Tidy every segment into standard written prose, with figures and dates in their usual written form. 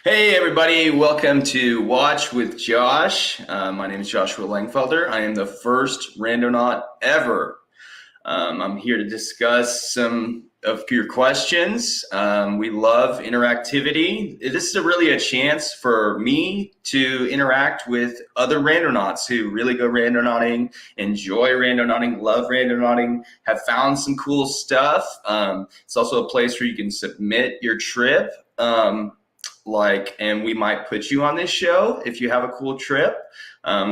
Hey everybody, welcome to Watch with Josh. My name is Joshua Lengfelder. I am the first Randonaut ever. I'm here to discuss some of your questions. We love interactivity. This is really a chance for me to interact with other randonauts who really go randonauting, enjoy randonauting, love randonauting, have found some cool stuff. It's also a place where you can submit your trip. And we might put you on this show if you have a cool trip.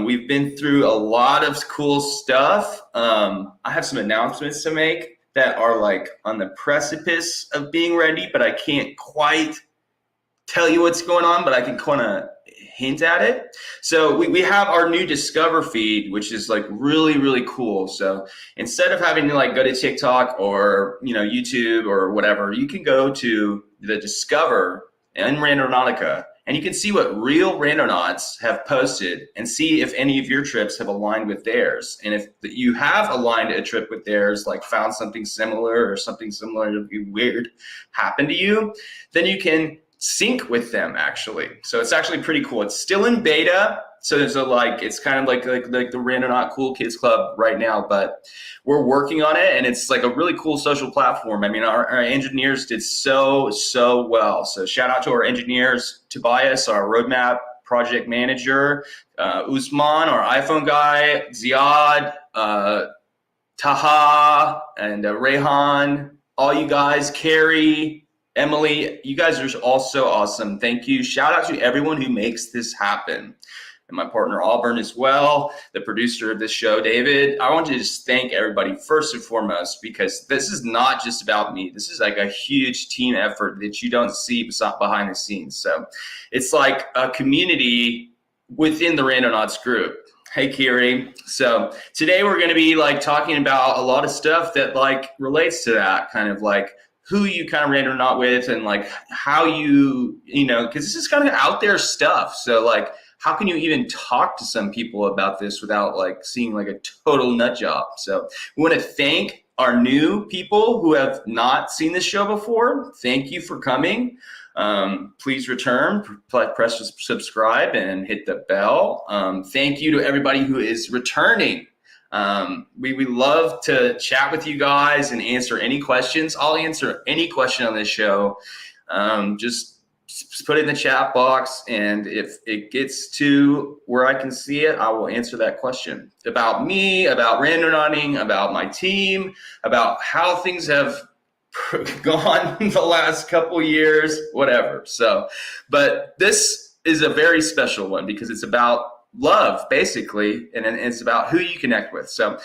We've been through a lot of cool stuff. I have some announcements to make that are like on the precipice of being ready, but I can't quite tell you what's going on, but I can kind of hint at it. So we have our new Discover feed, which is like really, really cool. So instead of having to like go to TikTok or, YouTube or whatever, you can go to the Discover and Randonautica, and you can see what real randonauts have posted and see if any of your trips have aligned with theirs. And if you have aligned a trip with theirs, like found something similar or something similar to be weird happened to you, then you can sync with them actually. So it's actually pretty cool. It's still in beta. So it's kind of like the Randonaut Cool Kids Club right now, but we're working on it, and it's like a really cool social platform. I mean, our engineers did so well. So shout out to our engineers, Tobias, our roadmap project manager, Usman, our iPhone guy, Ziad, Taha, and Rehan, all you guys, Carrie, Emily, you guys are all so awesome. Thank you. Shout out to everyone who makes this happen. And my partner Auburn as well, the producer of this show, David. I want to just thank everybody first and foremost, because this is not just about me. This is like a huge team effort that you don't see behind the scenes. So it's like a community within the Randonauts group. Hey, Kiri. So today we're going to be like talking about a lot of stuff that like relates to that, kind of like who you kind of randonaut with, and like how because this is kind of out there stuff. So like, how can you even talk to some people about this without like seeing like a total nut job? So we want to thank our new people who have not seen this show before. Thank you for coming. Please return, press subscribe and hit the bell. Thank you to everybody who is returning. We love to chat with you guys and answer any questions. I'll answer any question on this show. Just put it in the chat box, and if it gets to where I can see it, I will answer that question about me, about randonauting, about my team, about how things have gone the last couple years, whatever. So, but this is a very special one because it's about love, basically, and it's about who you connect with. So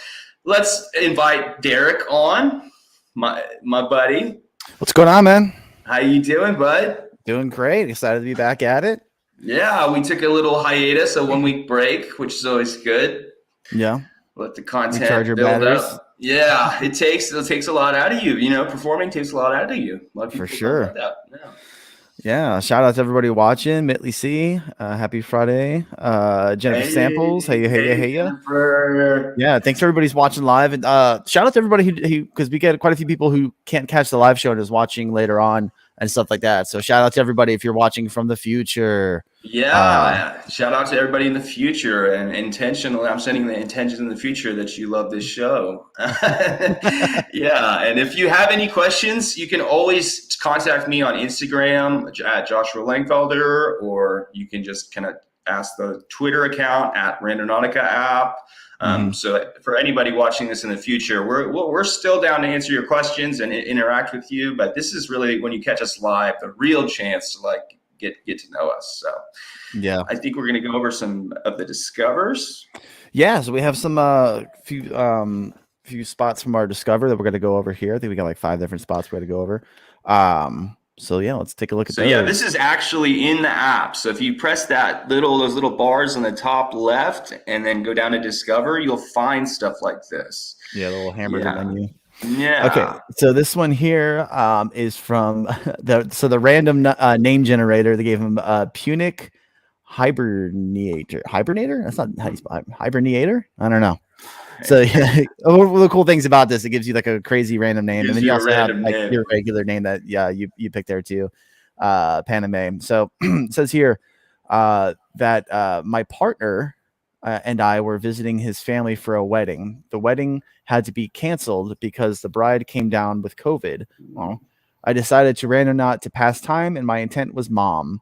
let's invite Derek on, my buddy. What's going on, man? How you doing, bud? Doing great. Excited to be back at it. Yeah, we took a little hiatus, a 1 week break, which is always good. Yeah. Let the content Recharge your build batteries. up. Yeah, it takes a lot out of you. Performing takes a lot out of you. A lot of people For sure. don't know that. Yeah. Shout out to everybody watching. Mitley C. Happy Friday. Jennifer Samples. Hey. Yeah. Thanks to everybody's watching live, and shout out to everybody who because we get quite a few people who can't catch the live show and is watching later on and stuff like that. So shout out to everybody if you're watching from the future. Yeah, shout out to everybody in the future, and intentionally, I'm sending the intentions in the future that you love this show. Yeah, and if you have any questions, you can always contact me on Instagram at Joshua Lengfelder, or you can just kind of ask the Twitter account at Randonautica app. So for anybody watching this in the future, we're still down to answer your questions and interact with you, but this is really when you catch us live, the real chance to like get to know us. So yeah, I think we're going to go over some of the discovers. Yeah, so we have some few spots from our discover that we're going to go over here. I think we got like 5 different spots we're going to go over. So yeah, let's take a look at those. Yeah, this is actually in the app. So if you press those little bars on the top left and then go down to discover, you'll find stuff like this. Yeah, the little hamburger menu. Yeah. Okay, so this one here is from the random name generator. They gave him Punic Hibernator. That's not how you spell Hibernator. I don't know. So yeah, one of the cool things about this, it gives you like a crazy random name, and then you also have like your regular name that you pick there too. Paname. So it says here that my partner and I were visiting his family for a wedding. The wedding had to be canceled because the bride came down with COVID. Well, I decided to Randonaut to pass time, and my intent was mom.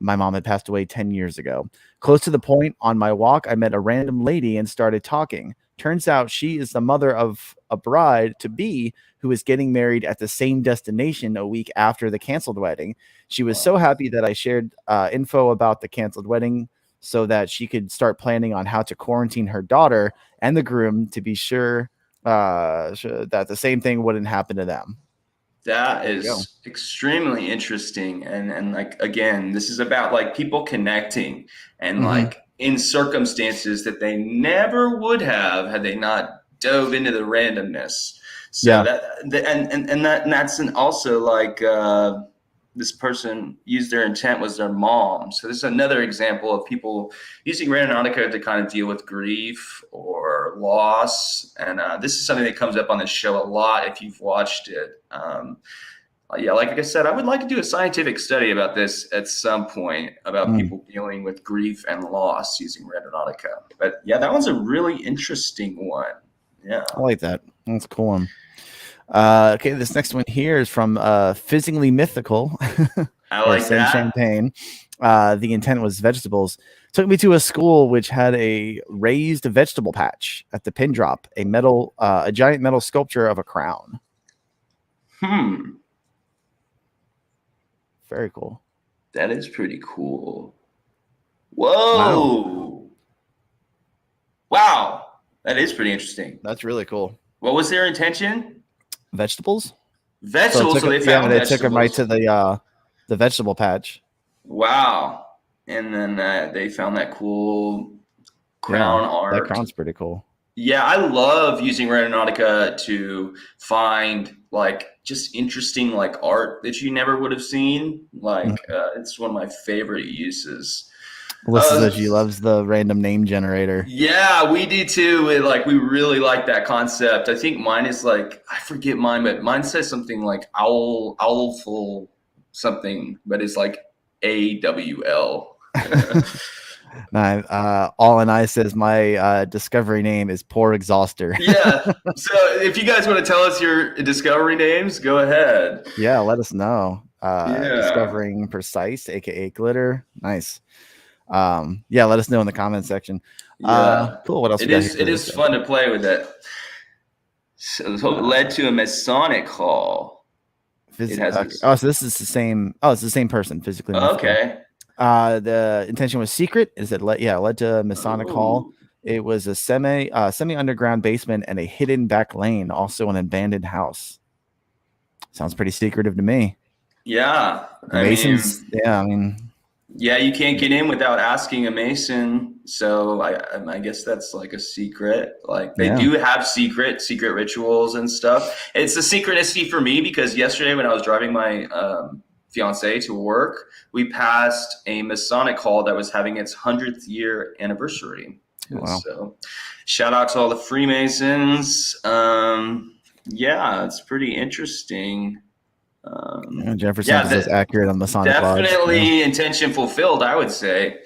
My mom had passed away 10 years ago. Close to the point, on my walk, I met a random lady and started talking. Turns out she is the mother of a bride to be who is getting married at the same destination a week after the canceled wedding. She was so happy that I shared info about the canceled wedding so that she could start planning on how to quarantine her daughter and the groom to be sure that the same thing wouldn't happen to them. That is extremely interesting. And like, again, this is about like people connecting and like in circumstances that they never would have had they not dove into the randomness. So that's also like, this person used their intent was their mom. So this is another example of people using Randonautica to kind of deal with grief or loss. And this is something that comes up on the show a lot if you've watched it. Yeah, like I said, I would like to do a scientific study about this at some point about people dealing with grief and loss using Randonautica. But yeah, that one's a really interesting one. Yeah, I like that. That's a cool one. Okay, this next one here is from Fizzingly Mythical. I like that. Champagne. The intent was vegetables. Took me to a school which had a raised vegetable patch at the pin drop, a giant metal sculpture of a crown. Very cool. That is pretty cool. Whoa. Wow. That is pretty interesting. That's really cool. What was their intention? Vegetables. Vegetables. So they found they took them right to the vegetable patch. Wow. And then they found that cool crown art. That crown's pretty cool. Yeah, I love using Randonautica to find like just interesting like art that you never would have seen. Like it's one of my favorite uses. Alyssa says she loves the random name generator. Yeah, we do too. We really like that concept. I think mine is like, I forget mine, but mine says something like owlful something, but it's like AWL. All and I says my discovery name is Poor Exhauster. Yeah. So if you guys want to tell us your discovery names, go ahead. Yeah, let us know. Discovering Precise, aka Glitter. Nice. Yeah, let us know in the comment section. Cool. What else? It is fun to play with it. So it led to a Masonic call. So this is the same. Oh, it's the same person physically. Okay. The intention was secret. It led to Masonic Hall. It was a semi underground basement and a hidden back lane, also an abandoned house. Sounds pretty secretive to me. Yeah, Masons. Yeah, you can't get in without asking a Mason. So I guess that's like a secret. Like they do have secret rituals and stuff. It's a synchronicity for me because yesterday when I was driving my fiance to work, we passed a Masonic Hall that was having its 100th year anniversary. Wow. So shout out to all the Freemasons. Yeah, it's pretty interesting. Jennifer says accurate on Masonic Lodge. Definitely intention fulfilled, I would say.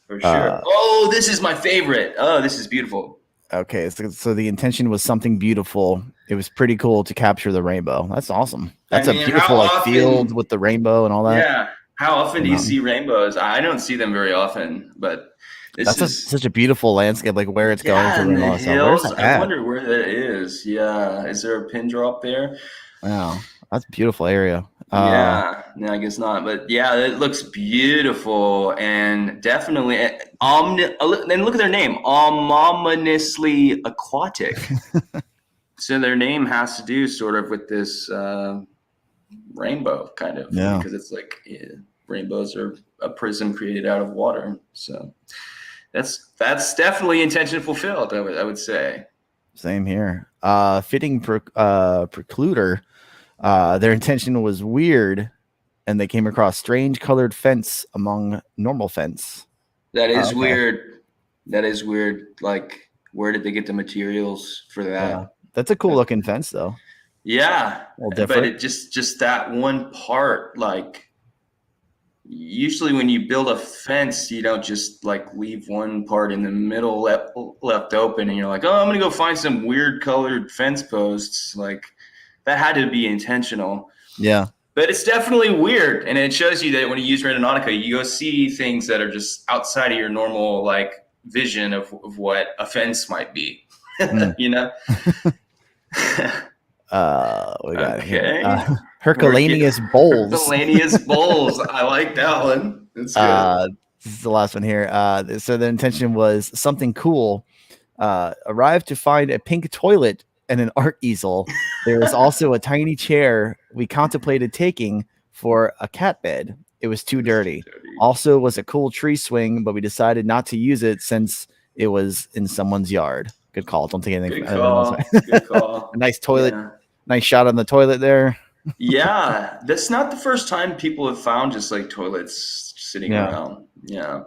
For sure. This is my favorite. Oh, this is beautiful. Okay, so the intention was something beautiful. It was pretty cool to capture the rainbow. That's awesome. That's a beautiful field with the rainbow and all that. Yeah. How often do you see rainbows? I don't see them very often, but that's such a beautiful landscape, like where it's going through the hills. I wonder where that is. Yeah. Is there a pin drop there? Wow. That's a beautiful area. No, I guess not. But yeah, it looks beautiful and definitely. And look at their name, ominously aquatic. So their name has to do sort of with this rainbow, kind of, because it's like rainbows are a prism created out of water. So that's definitely intention fulfilled. I would say. Same here. Fitting precluder. Their intention was weird, and they came across strange colored fence among normal fence. That is weird. That is weird. Like, where did they get the materials for that? Yeah. That's a cool looking fence, though. Yeah, a little different. But it just that one part, like, usually when you build a fence, you don't just like leave one part in the middle left open and you're like, oh, I'm gonna go find some weird colored fence posts. Like that had to be intentional. Yeah. But it's definitely weird, and it shows you that when you use Randonautica, you go see things that are just outside of your normal like vision of what a fence might be. You know. We got Okay. Herculaneous bowls. Herculaneous bowls. I like that one. That's good. This is the last one here. So the intention was something cool. Arrived to find a pink toilet and an art easel. There was also a tiny chair we contemplated taking for a cat bed. It was too dirty. Also was a cool tree swing, but we decided not to use it since it was in someone's yard. Good call. Don't take anything. Good call. Good call. A nice toilet. Yeah. Nice shot on the toilet there. Yeah, that's not the first time people have found just like toilets sitting around. Yeah.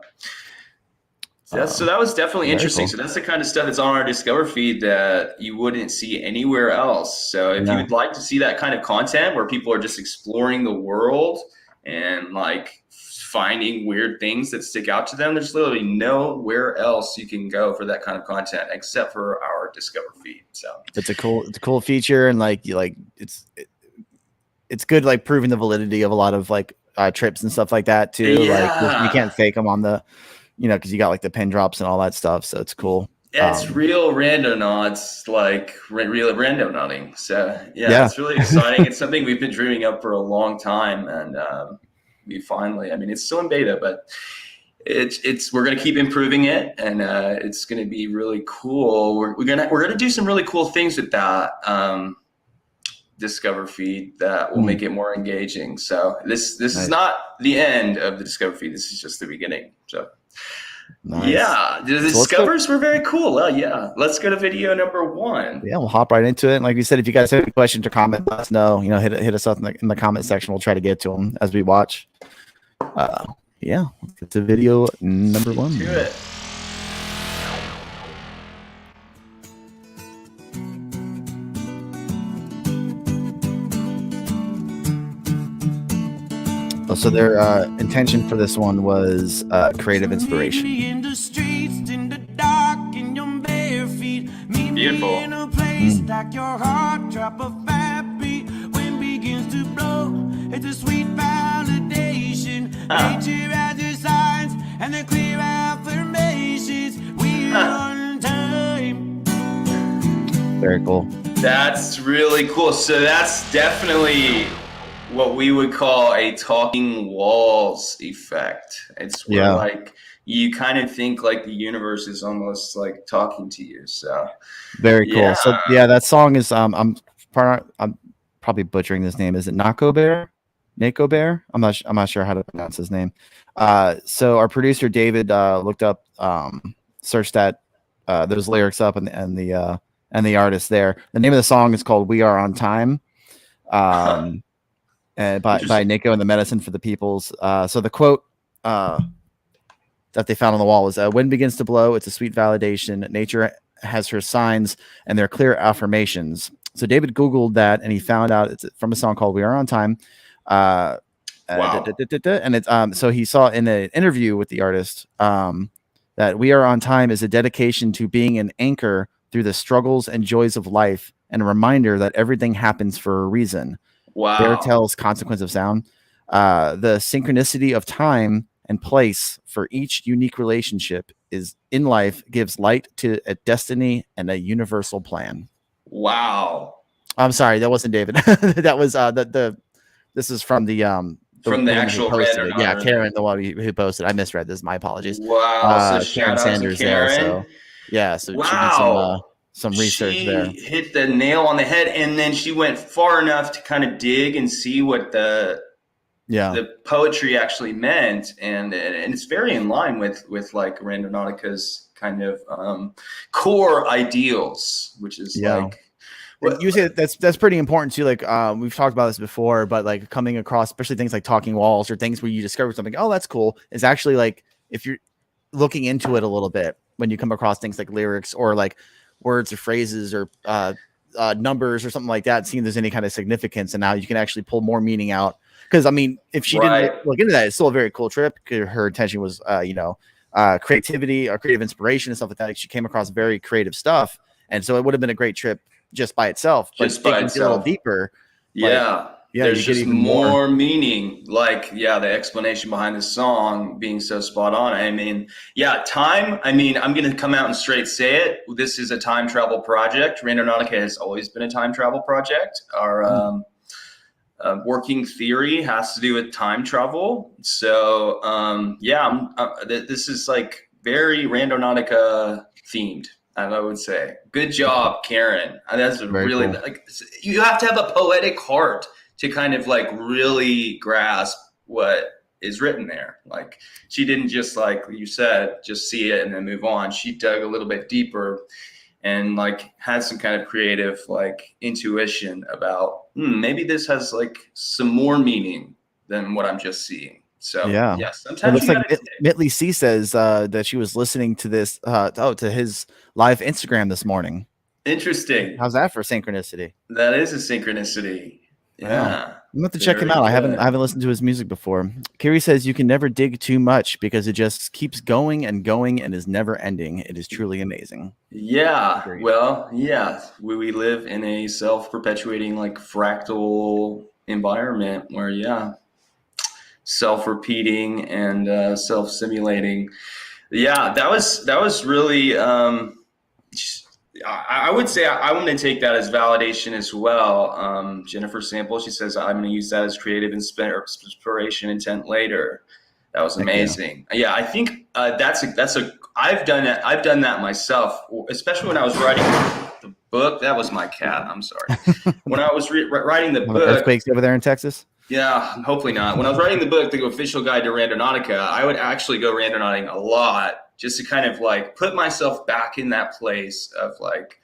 So that was definitely interesting. Cool. So that's the kind of stuff that's on our Discover feed that you wouldn't see anywhere else. So if you would like to see that kind of content where people are just exploring the world and like finding weird things that stick out to them, there's literally nowhere else you can go for that kind of content except for our Discover feed. So it's a cool feature, and it's good, like proving the validity of a lot of like trips and stuff like that too. Yeah. Like you can't fake them on the, because you got like the pin drops and all that stuff. So it's cool. It's real randonauts, like real randonauting. So yeah, it's really exciting. It's something we've been dreaming up for a long time, and we finally. I mean, it's still in beta, but we're gonna keep improving it, and it's gonna be really cool. We're gonna do some really cool things with that Discover feed that will make it more engaging. So this is not the end of the Discover feed. This is just the beginning. So. Nice. Yeah, the discovers were very cool. Yeah, let's go to video number 1. Yeah, we'll hop right into it. And like we said, if you guys have any questions or comments, let us know. Hit us up in the comment section. We'll try to get to them as we watch. Yeah, let's get to video number 1. Do it. So their intention for this one was creative inspiration. Beautiful. Very cool. That's really cool. So that's definitely what we would call a talking walls effect. It's where like you kind of think like the universe is almost like talking to you. So very cool. Yeah. So yeah, that song is I'm probably butchering this name. Is it Nako Bear? I'm not sure how to pronounce his name. So our producer David looked up, searched that those lyrics up and the artist there. The name of the song is called "We Are on Time." By Nico and the Medicine for the Peoples. So the quote that they found on the wall is, "Wind begins to blow. It's a sweet validation. Nature has her signs, and they're clear affirmations." So David Googled that, and he found out it's from a song called "We Are on Time." Wow. And it's so he saw in an interview with the artist that "We Are on Time" is a dedication to being an anchor through the struggles and joys of life, and a reminder that everything happens for a reason. Wow. Bear tells Consequence of Sound. The synchronicity of time and place for each unique relationship is in life gives light to a destiny and a universal plan. Wow. I'm sorry, that wasn't David. That was this is from the actual Randonaut. Yeah, Karen, the one who posted. I misread this. My apologies. Wow. So Karen Sanders Karen. there. So yeah, so wow. She did some research she there. Hit the nail on the head, and then she went far enough to kind of dig and see what the poetry actually meant, and it's very in line with like Randonautica's kind of core ideals, which is like you say that's pretty important too. Like we've talked about this before, but like coming across especially things like talking walls or things where you discover something, oh, that's cool, is actually like if you're looking into it a little bit when you come across things like lyrics or like words or phrases or numbers or something like that, seeing if there's any kind of significance, and now you can actually pull more meaning out. Because I mean, if she didn't look into that, it's still a very cool trip. Her intention was, creativity or creative inspiration and stuff like that. She came across very creative stuff, and so it would have been a great trip just by itself. But just by itself, a little deeper, there's just more meaning. Like, the explanation behind the song being so spot on. I mean, time. I mean, I'm gonna come out and straight say it. This is a time travel project. Randonautica has always been a time travel project. Our working theory has to do with time travel. So this is like very Randonautica themed, I would say. Good job, Karen. That's really cool. Like, you have to have a poetic heart to kind of like really grasp what is written there. Like, she didn't just, like you said, just see it and then move on. She dug a little bit deeper and like had some kind of creative like intuition about maybe this has like some more meaning than what I'm just seeing. So yes, sometimes it looks like Mitley C says that she was listening to this to his live Instagram this morning. Interesting. How's that for synchronicity? That is a synchronicity. Yeah. I'm going to check him out. I haven't listened to his music before. Kerry says you can never dig too much because it just keeps going and going and is never ending. It is truly amazing. Yeah. Agreed. Well, we live in a self-perpetuating like fractal environment where self-repeating and self-simulating. Yeah, that was really I would say I want to take that as validation as well. Jennifer Sample, she says, I'm going to use that as creative inspiration intent later. That was amazing. Yeah, I think that's I've done that myself, especially when I was writing the book. That was my cat. I'm sorry. When I was writing the book. Earthquakes over there in Texas? Yeah, hopefully not. When I was writing the book, the official guide to Randonautica, I would actually go randonauting a lot just to kind of like put myself back in that place of like,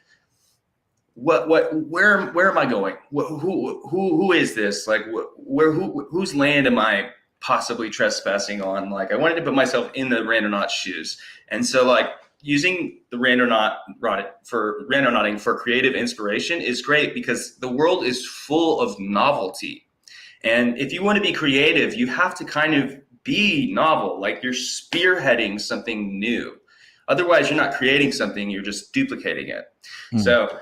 where am I going? Who is this? Like, whose land am I possibly trespassing on? Like, I wanted to put myself in the Randonaut shoes. And so like using the randonauting for creative inspiration is great because the world is full of novelty. And if you want to be creative, you have to kind of be novel, like you're spearheading something new. Otherwise, you're not creating something, you're just duplicating it. So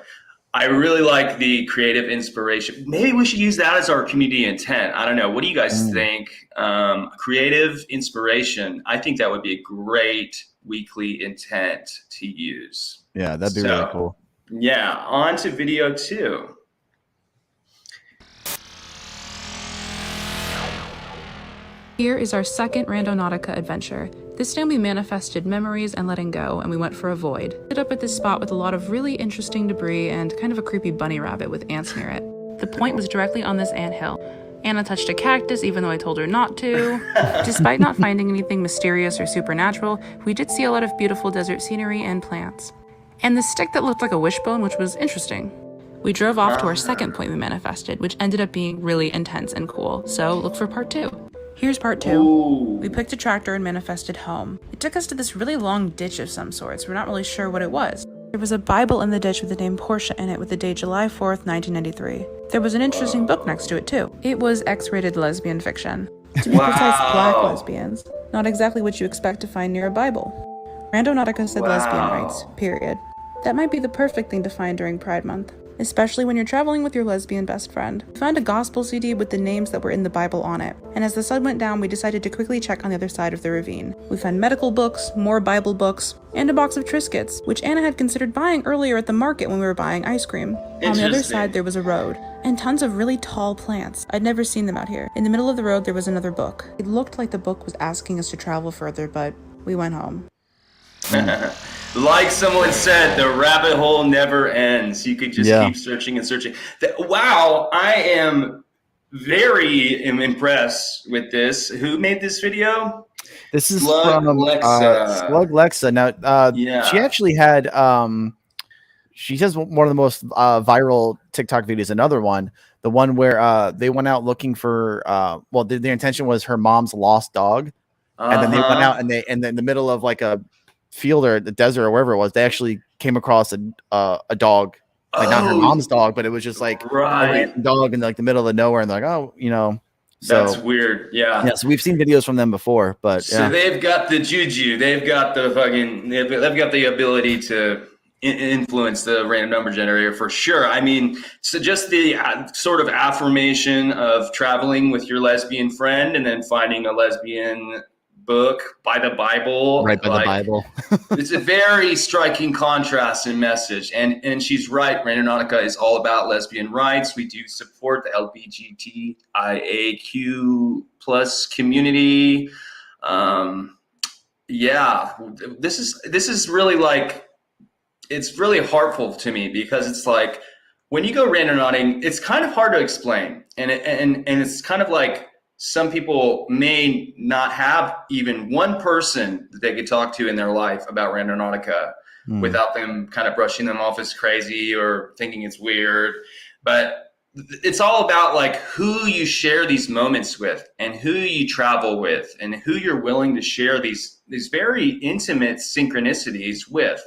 I really like the creative inspiration. Maybe we should use that as our community intent. I don't know. What do you guys think? Creative inspiration. I think that would be a great weekly intent to use. Yeah, that'd be really cool. Yeah, on to video 2. Here is our second Randonautica adventure. This time we manifested memories and letting go, and we went for a void. Ended up at this spot with a lot of really interesting debris and kind of a creepy bunny rabbit with ants near it. The point was directly on this anthill. Anna touched a cactus even though I told her not to. Despite not finding anything mysterious or supernatural, we did see a lot of beautiful desert scenery and plants. And this stick that looked like a wishbone, which was interesting. We drove off to our second point we manifested, which ended up being really intense and cool, so look for part 2. Here's part 2. Ooh. We picked a tractor and manifested home. It took us to this really long ditch of some sorts. We're not really sure what it was. There was a Bible in the ditch with the name Portia in it with the date July 4th, 1993. There was an interesting book next to it too. It was X-rated lesbian fiction. To be precise, black lesbians. Not exactly what you expect to find near a Bible. Randonautica said lesbian rights, period. That might be the perfect thing to find during Pride Month, especially when you're traveling with your lesbian best friend. We found a gospel CD with the names that were in the Bible on it, and as the sun went down, we decided to quickly check on the other side of the ravine. We found medical books, more Bible books, and a box of Triscuits, which Anna had considered buying earlier at the market when we were buying ice cream. On the other side, there was a road, and tons of really tall plants. I'd never seen them out here. In the middle of the road, there was another book. It looked like the book was asking us to travel further, but we went home. Like someone said, the rabbit hole never ends. You could just keep searching and searching. Wow, I am very impressed with this. Who made this video? This is from Slug Lexa. Now, she actually had, she has one of the most viral TikTok videos. Another one, the one where they went out looking for, well, their intention was her mom's lost dog. And then they went out and then in the middle of like a field or the desert or wherever it was, they actually came across a dog like not her mom's dog, but it was just like a right. random dog in like the middle of nowhere, and they're like, oh, That's weird. Yeah. Yeah, so we've seen videos from them before, but so they've got the juju. They've got the fucking. They've got the ability to influence the random number generator for sure. I mean, so just the sort of affirmation of traveling with your lesbian friend and then finding a lesbian book by the Bible, right by the Bible. It's a very striking contrast in message, and she's right. Randonautica is all about lesbian rights. We do support the LGBTIAQ plus community. This is really like, it's really heartful to me, because it's like when you go randonauting, it's kind of hard to explain, and it's kind of like, some people may not have even one person that they could talk to in their life about Randonautica without them kind of brushing them off as crazy or thinking it's weird. But it's all about like who you share these moments with and who you travel with and who you're willing to share these very intimate synchronicities with.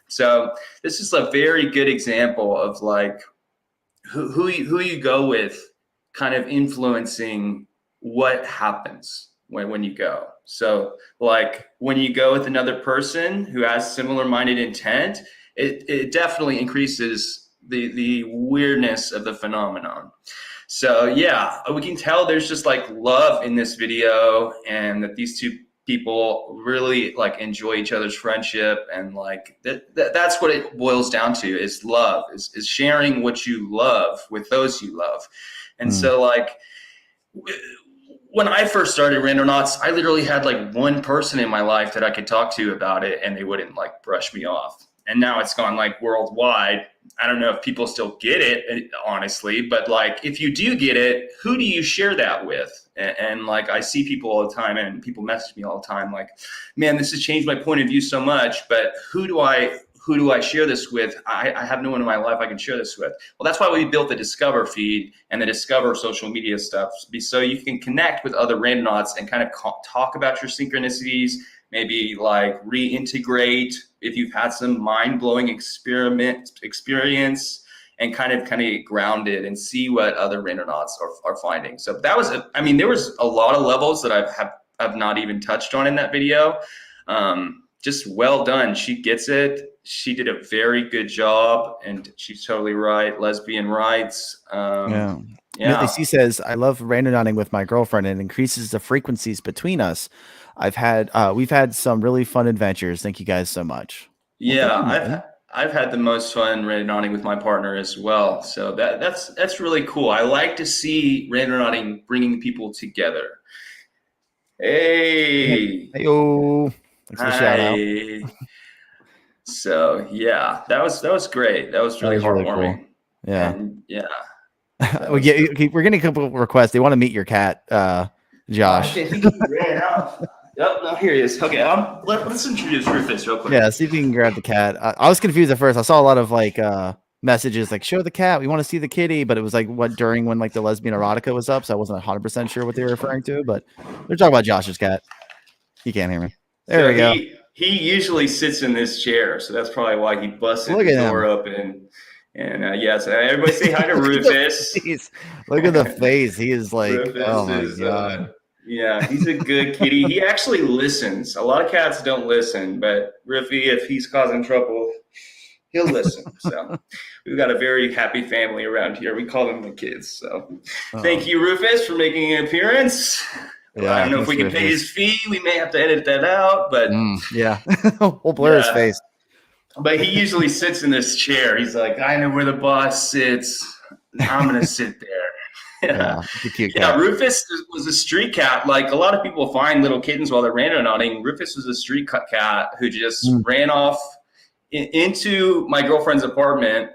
So this is a very good example of like who you go with kind of influencing what happens when you go. So like when you go with another person who has similar minded intent, it definitely increases the weirdness of the phenomenon. So yeah, we can tell there's just like love in this video, and that these two people really like enjoy each other's friendship, and like that's what it boils down to, is love, is sharing what you love with those you love. And so like when I first started Randonauts, I literally had like one person in my life that I could talk to about it, and they wouldn't like brush me off. And now it's gone like worldwide. I don't know if people still get it, honestly, but like if you do get it, who do you share that with? And like I see people all the time, and people message me all the time like, man, this has changed my point of view so much, but who do I share this with? I have no one in my life I can share this with. Well, that's why we built the Discover feed and the Discover social media stuff, so you can connect with other Randonauts and kind of talk about your synchronicities, maybe like reintegrate if you've had some mind-blowing experience, and kind of get grounded and see what other Randonauts are finding. So that was, there was a lot of levels that I've not even touched on in that video. Just well done. She gets it. She did a very good job, and she's totally right. Lesbian rights. Yeah. She says, I love randonauting with my girlfriend, and increases the frequencies between us. We've had some really fun adventures. Thank you guys so much. Yeah, I've had the most fun randonauting with my partner as well. So that's really cool. I like to see randonauting bringing people together. Hey. Hey-o. Thanks for the shout out. So yeah, that was great. That was really heartwarming. Cool. Yeah. And, yeah. We're getting a couple of requests. They want to meet your cat, Josh. Okay, he ran out. Yep, no, here he is. Okay, let's introduce Rufus real quick. Yeah, see if you can grab the cat. I was confused at first. I saw a lot of like messages like, show the cat, we want to see the kitty, but it was like during when like the lesbian erotica was up, so I wasn't 100% sure what they were referring to, but they're talking about Josh's cat. He can't hear me. There we go. He usually sits in this chair, so that's probably why he busted the door open. And yes, everybody say hi to Rufus. Look at the face. He is like, Rufus oh my God. Yeah, he's a good kitty. He actually listens. A lot of cats don't listen, but Ruffy, if he's causing trouble, he'll listen. So we've got a very happy family around here. We call them the kids. So thank you, Rufus, for making an appearance. Yeah, I don't know if we can pay his fee. We may have to edit that out, but yeah, we'll blur his face. But he usually sits in this chair. He's like, I know where the boss sits. I'm going to sit there. Yeah, cute cat. Rufus was a street cat. Like a lot of people find little kittens while they're randonauting. Rufus was a street cat who just ran off into my girlfriend's apartment.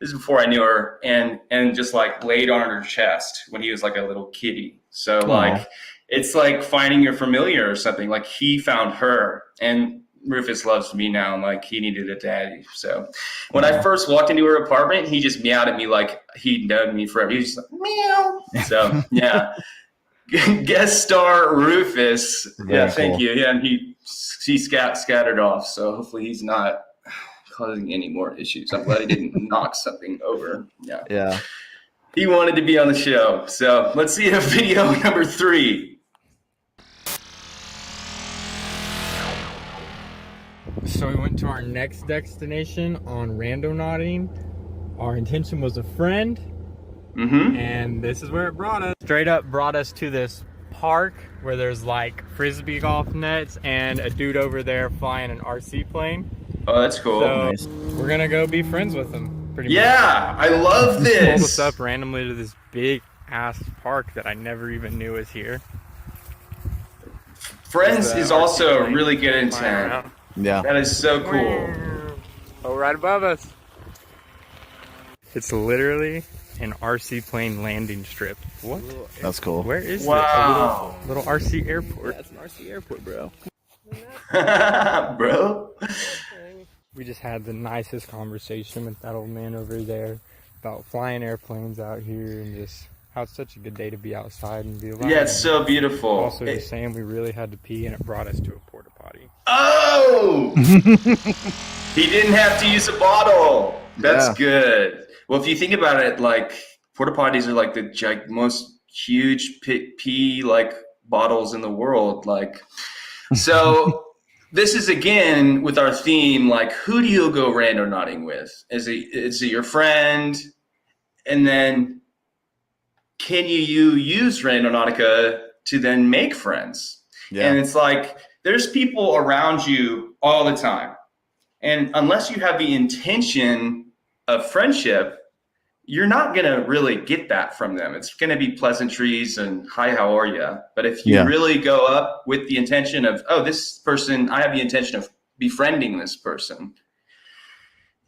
This is before I knew her, and just like laid on her chest when he was like a little kitty. So like it's like finding your familiar or something. Like he found her, and Rufus loves me now, and like he needed a daddy. So when I first walked into her apartment, he just meowed at me like he'd known me forever. He was just like meow. So yeah, guest star Rufus. Yeah, thank you. Yeah, and he scattered off. So hopefully he's not causing any more issues. I'm glad he didn't knock something over. Yeah. He wanted to be on the show. So let's see video number 3. So we went to our next destination on randonauting. Our intention was a friend, and this is where it brought us. Straight up brought us to this park where there's like frisbee golf nets and a dude over there flying an RC plane. Oh, that's cool. So Nice. we're gonna go be friends with him. Pretty much. I love He pulled us this. up randomly to this big ass park that I never even knew was here. Friends The is RC also plane really good in flying town. around. Yeah. That is so cool. Oh, right above us. It's literally an RC plane landing strip. What? That's cool. Where is Wow. this? A little RC airport. That's an RC airport, bro. Bro. We just had the nicest conversation with that old man over there about flying airplanes out here and just how it's such a good day to be outside and be alive. Yeah, it's so beautiful. Also just saying we really had to pee and it brought us to a porta potty. Oh! He didn't have to use a bottle. That's Yeah. good. Well, if you think about it, like porta potties are like the most huge pee like bottles in the world. Like, so this is again with our theme. Like, who do you go randonauting with? Is it your friend? And then can you use Randonautica to then make friends? Yeah. And it's like there's people around you all the time. And unless you have the intention of friendship, you're not going to really get that from them. It's going to be pleasantries and hi, how are you? But if you really go up with the intention of, oh, this person, I have the intention of befriending this person,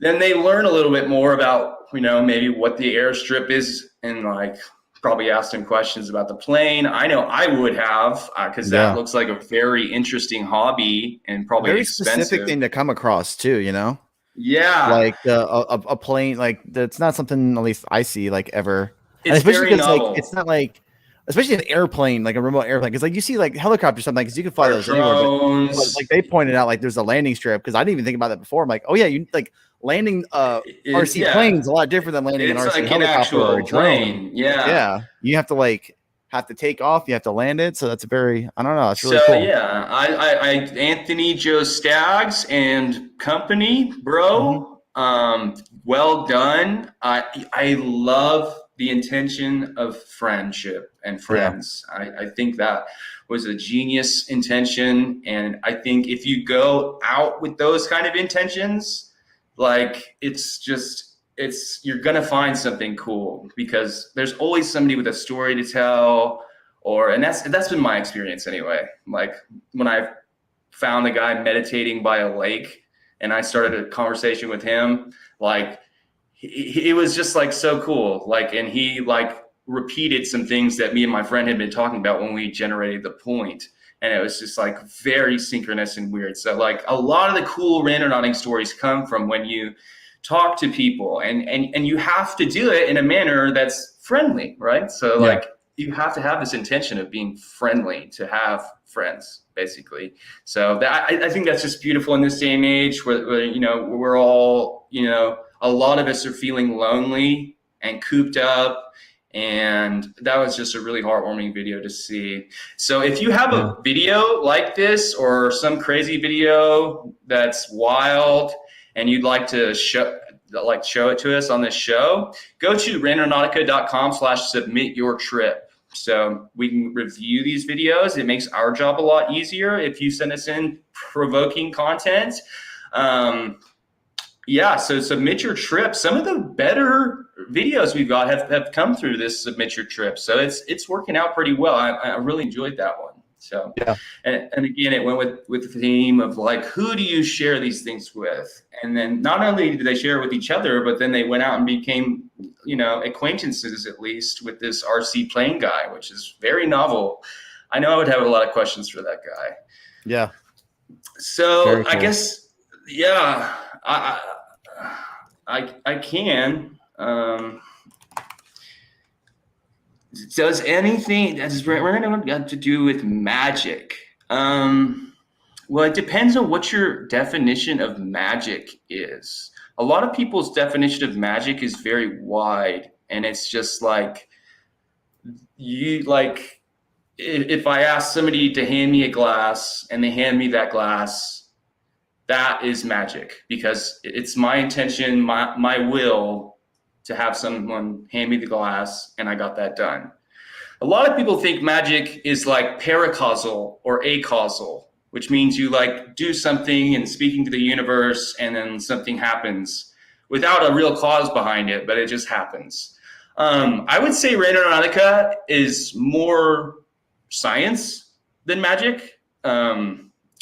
then they learn a little bit more about, maybe what the airstrip is and like probably ask them questions about the plane. I know I would have, because that looks like a very interesting hobby and probably very expensive. specific thing to come across too, Yeah. like a plane, like that's not something at least I see like ever. And It's especially very because novel. like it's not like, especially an airplane, like a remote airplane, because like you see like helicopters, something because you can fly Or those anywhere. But drones. like they pointed out, like there's a landing strip because I didn't even think about that before. I'm like, oh yeah, you like landing RC planes a lot different than landing an It's RC like an helicopter actual or a drone. plane. Yeah. You have to take off, you have to land it. So that's I don't know, it's really So cool. yeah, I Anthony Joe Staggs and company, bro. Well done. I love the intention of friendship and friends. I think that was a genius intention, and I think if you go out with those kind of intentions, like you're gonna find something cool because there's always somebody with a story to tell, and that's been my experience anyway. Like when I found a guy meditating by a lake and I started a conversation with him, like he was just like so cool. Like, and he like repeated some things that me and my friend had been talking about when we generated the point. And it was just like very synchronous and weird. So like a lot of the cool randonauting stories come from when you talk to people and you have to do it in a manner that's friendly, right? So like you have to have this intention of being friendly to have friends, basically. So I think that's just beautiful in this day and age where we're all, a lot of us are feeling lonely and cooped up. And that was just a really heartwarming video to see. So if you have a video like this or some crazy video that's wild and you'd like to show it to us on this show, go to randonautica.com/submit your trip. So we can review these videos. It makes our job a lot easier if you send us in provoking content. So submit your trip. Some of the better videos we've got have come through this submit your trip. So it's working out pretty well. I really enjoyed that one. So and again, it went with the theme of like, who do you share these things with? And then not only did they share it with each other, but then they went out and became, acquaintances at least with this RC plane guy, which is very novel. I know I would have a lot of questions for that guy. Yeah. So Very cool. I guess, I can. Does anything that's random got to do with magic? Well, it depends on what your definition of magic is. A lot of people's definition of magic is very wide, and it's just like if I ask somebody to hand me a glass and they hand me that glass, that is magic because it's my intention, my will to have someone hand me the glass, and I got that done. A lot of people think magic is like paracausal or acausal, which means you like do something and speaking to the universe and then something happens without a real cause behind it, but it just happens. I would say Randonautica is more science than magic.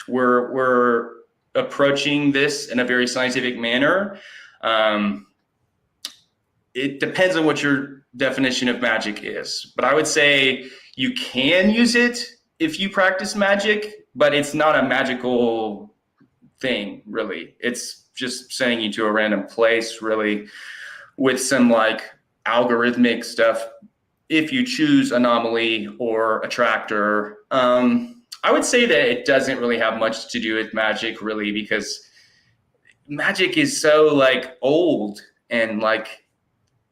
We're approaching this in a very scientific manner. It depends on what your definition of magic is, but I would say you can use it if you practice magic, but it's not a magical thing, really. It's just sending you to a random place, really, with some like algorithmic stuff. If you choose anomaly or attractor, I would say that it doesn't really have much to do with magic, really, because magic is so like old and like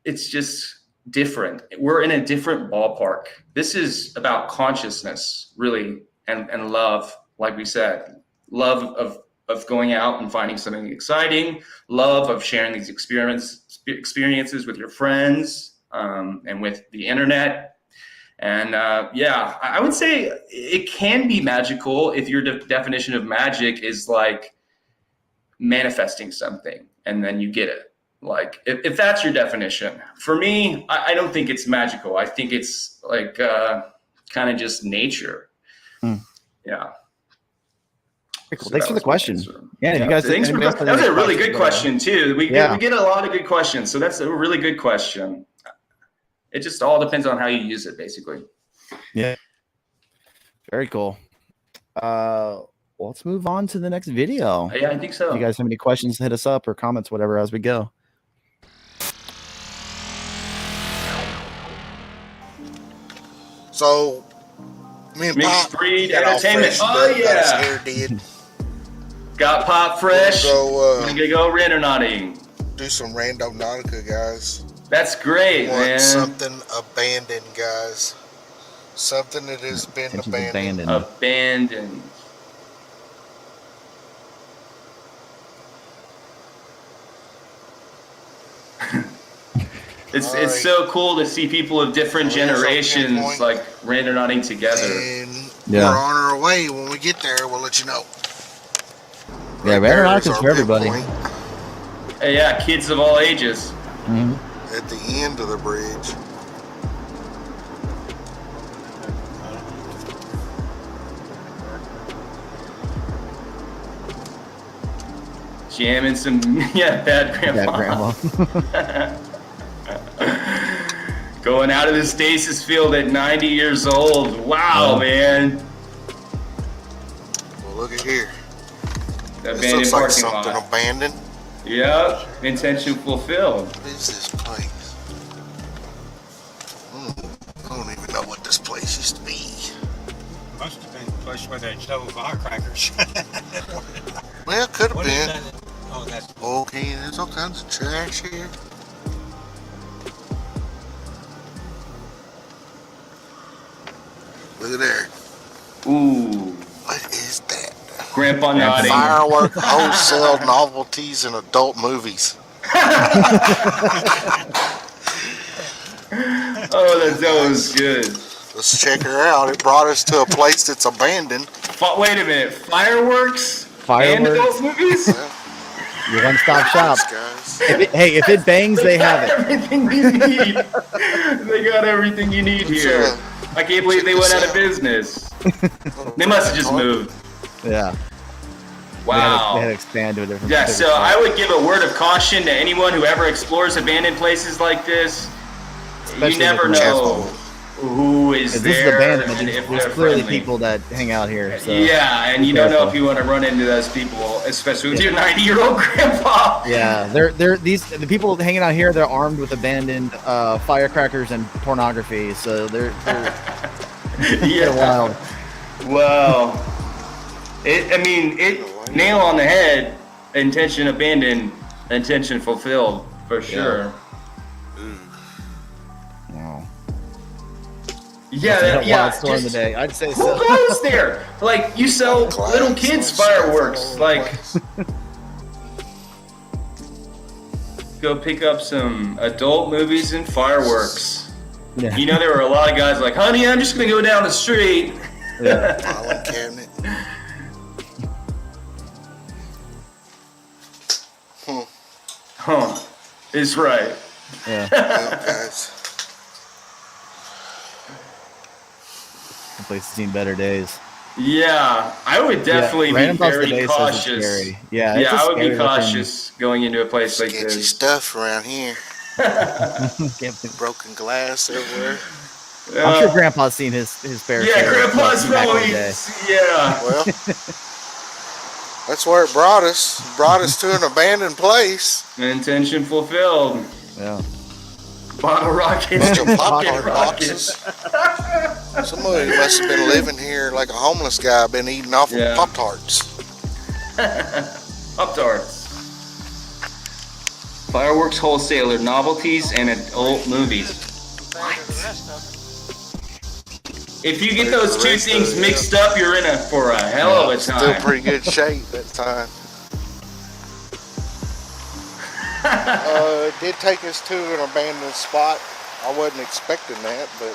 it's just different. We're in a different ballpark. This is about consciousness, really, and love, like we said, love of going out and finding something exciting, love of sharing these experiences with your friends and with the internet. And yeah, I would say it can be magical if your definition of magic is like manifesting something and then you get it. Like if that's your definition. For me, I don't think it's magical. I think it's like kind of just nature. Yeah. Cool. Thanks for the question. Yeah, you guys. That was a really good question too. We get a lot of good questions, so that's a really good question. It just all depends on how you use it, basically. Yeah. Very cool. Well, let's move on to the next video. Yeah, I think so. If you guys have any questions, hit us up or comments, whatever, as we go. So, me and Mixed Pop breed got all entertainment. fresh Oh stuff, yeah. got us hair did. Got Pop fresh. We're gonna go randonauting. Do some Randonautica, guys. That's great, Want man. something abandoned, guys. Something that has been abandoned. Abandoned. It's so cool to see people of different generations like randonauting together. And we're on our way. When we get there, we'll let you know. Yeah, Randonautica is for everybody. Yeah, kids of all ages. Mm-hmm. At the end of the bridge. Jamming some, bad grandma. Going out of the stasis field at 90 years old. Wow, man. Well, look at here. That this looks like something abandoned. Yep, intention fulfilled. What is this place? I don't even know what this place used to be. Must have been the place where they stole firecrackers. Well, could have been. Oh, that's okay. There's all kinds of trash here. Look at there. Ooh. What is that? Grandpa nodding. Firework wholesale novelties and adult movies. Oh, that was good. Let's check her out. It brought us to a place that's abandoned. Wait a minute. Fireworks? And adult movies? Your one-stop shop. Guys. If it bangs, they have it. Everything you need. They got everything you need here. I can't believe they went out of business. They must have just moved. Yeah. Wow. They had to expand to a different. Yeah, so I would give a word of caution to anyone who ever explores abandoned places like this. Especially you never know who is there. This is abandoned. And if there's they're clearly friendly. people that hang out here. So yeah, and you don't know if you want to run into those people, especially with your 90-year-old grandpa. Yeah, the people hanging out here. They're armed with abandoned firecrackers and pornography. So they're yeah. wild. Wow. Nail on the head. Intention abandoned, intention fulfilled for sure. Wow. Yeah, store in the day. I'd say who so. goes there? Like, you sell little kids fireworks. Like, go pick up some adult movies and fireworks. Yeah. You know, there were a lot of guys like, honey, I'm just gonna go down the street. Yeah. Filing cabinet. Huh. It's right. Yeah. Well, guys. The place has seen better days. Yeah, I would definitely be very cautious. Yeah, I would be cautious going into a place like Sketchy this. stuff around here. Broken glass everywhere. I'm sure Grandpa's seen his fair share. Yeah, Grandpa's probably. Yeah. Well, that's where it brought us. Brought us to an abandoned place. Intention fulfilled. Yeah. Bottle rockets. Bunch of Pop-Tart boxes. Somebody must have been living here like a homeless guy, been eating off of Pop-Tarts. Pop-Tarts. Fireworks wholesaler, novelties, and adult movies. What? If you get those two things mixed up, you're in for a hell of a time. Still pretty good shape that time. It did take us to an abandoned spot. I wasn't expecting that, but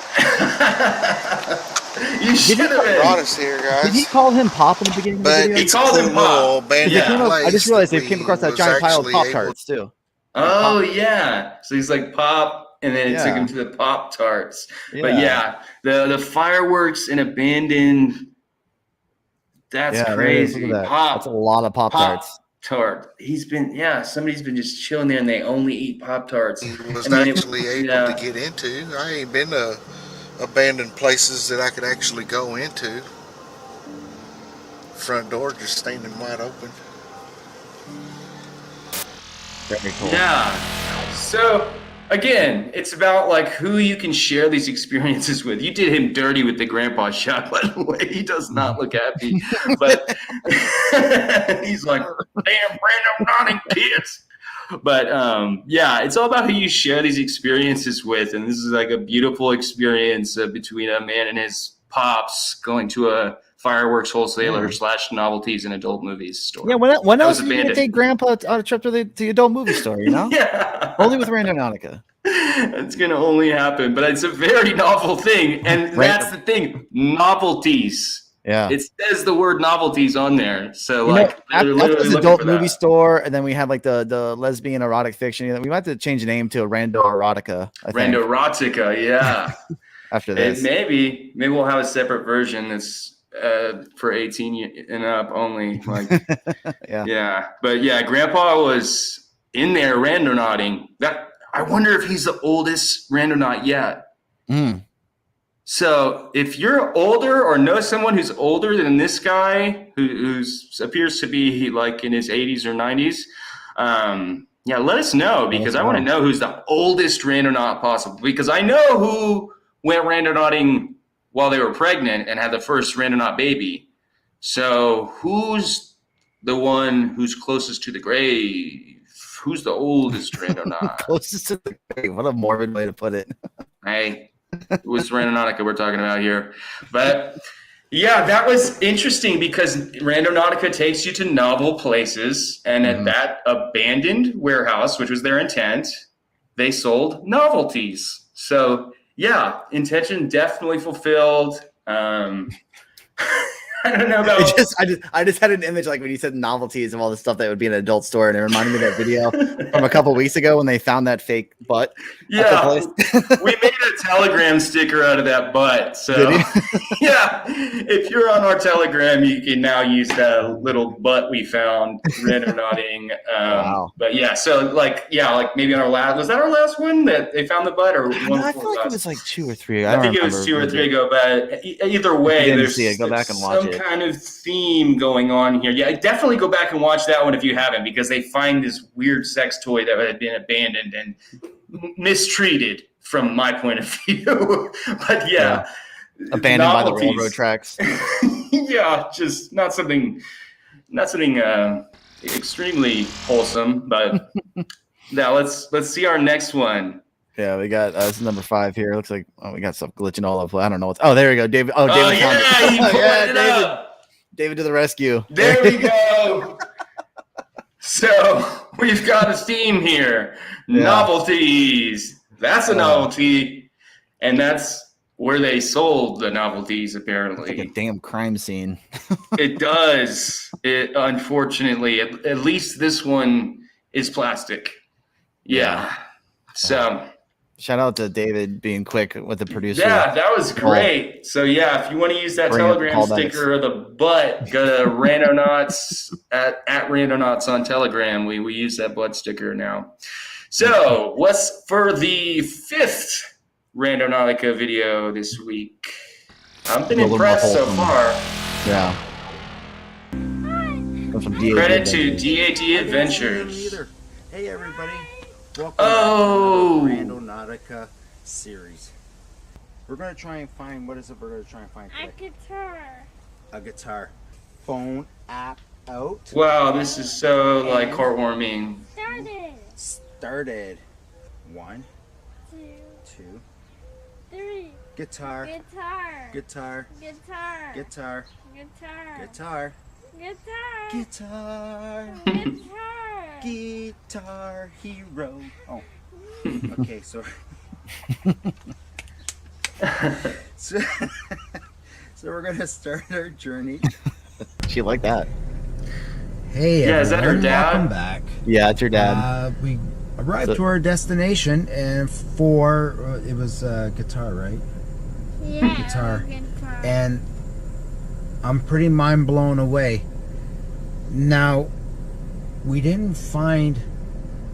you should have brought us here, guys. Did he call him Pop in the beginning of the video? He called him Pop. I just realized they came across that giant pile of Pop-Tarts too. Oh yeah, so he's like Pop, and then it took him to the Pop-Tarts. Yeah. But yeah, the fireworks and abandoned. That's crazy. Look at that. That's a lot of Pop-Tarts. Tart. Somebody's been just chilling there and they only eat Pop-Tarts. He was actually able to get into. I ain't been to abandoned places that I could actually go into. Front door just standing wide open. Very cool. Yeah. So again, it's about like who you can share these experiences with. You did him dirty with the grandpa shot, by the way. He does not look happy. But he's like, damn Randonaut kids. But it's all about who you share these experiences with. And this is like a beautiful experience between a man and his pops going to a fireworks wholesaler / novelties and adult movies store. Yeah, when else are you gonna take Grandpa on a trip to the adult movie store? You know, yeah, only with Randonautica. It's gonna only happen, but it's a very novel thing, and that's the thing. Novelties. Yeah, it says the word novelties on there. So after this adult movie store, and then we had like the lesbian erotic fiction. We might have to change the name to a Randonautica. Randonautica, yeah. After this, maybe we'll have a separate version that's for 18 and up only. Like, but yeah, Grandpa was in there randonauting. I wonder if he's the oldest randonaut yet. So if you're older or know someone who's older than this guy who appears to be like in his 80s or 90s, let us know, because I want to know who's the oldest randonaut possible, because I know who went randonauting while they were pregnant and had the first randonaut baby. So who's the one who's closest to the grave? Who's the oldest randonaut? Closest to the grave. What a morbid way to put it. Hey, it was Randonautica we're talking about here. But yeah, that was interesting because Randonautica takes you to novel places. And at that abandoned warehouse, which was their intent, they sold novelties. So yeah, intention definitely fulfilled. I don't know about. I just had an image like when you said novelties of all the stuff that would be in an adult store, and it reminded me of that video from a couple weeks ago when they found that fake butt. Yeah, we made a Telegram sticker out of that butt. So yeah, if you're on our Telegram, you can now use that little butt we found randonauting. Wow. But yeah, so like maybe on our last, was that our last one that they found the butt, or one? I feel like it was like 2 or 3. I think it was 2 or 3 ago. But either way, there's go back and watch it. Kind of theme going on here. Yeah, definitely go back and watch that one if you haven't, because they find this weird sex toy that had been abandoned and mistreated from my point of view. But yeah, abandoned by the railroad tracks. Yeah, just not something extremely wholesome. But now let's see our next one. Yeah, we got this is number 5 here. Looks like we got stuff glitching all up. I don't know what's. Oh, there we go, David. Oh, David found it. He pulled it up. David to the rescue. There we go. So we've got a theme here. Yeah. Novelties. That's a novelty, and that's where they sold the novelties. Apparently, It's like a damn crime scene. it does. It unfortunately, at least this one is plastic. Yeah. So. Shout out to David being quick with the producer. Yeah, that was great. So yeah, if you want to use that Telegram sticker of the butt, go to Randonauts at Randonauts on Telegram. We use that butt sticker now. So what's for the 5th Randonautica video this week? I've been impressed so far. Yeah. Credit to DAD Adventures. Hey everybody. Welcome to the Randonautica series. We're going to try and find, what is it we're going to try and find today? A guitar. Phone app out. Wow, this is so like heartwarming. Started. 1, 2, 3. Guitar. Guitar. Guitar Hero. Oh. Okay, so so we're gonna start our journey. She like that. Hey, yeah, is that her dad? Welcome back. Yeah, it's your dad. We arrived to our destination, and it was guitar, right? Yeah, guitar. And I'm pretty mind blown away. Now, we didn't find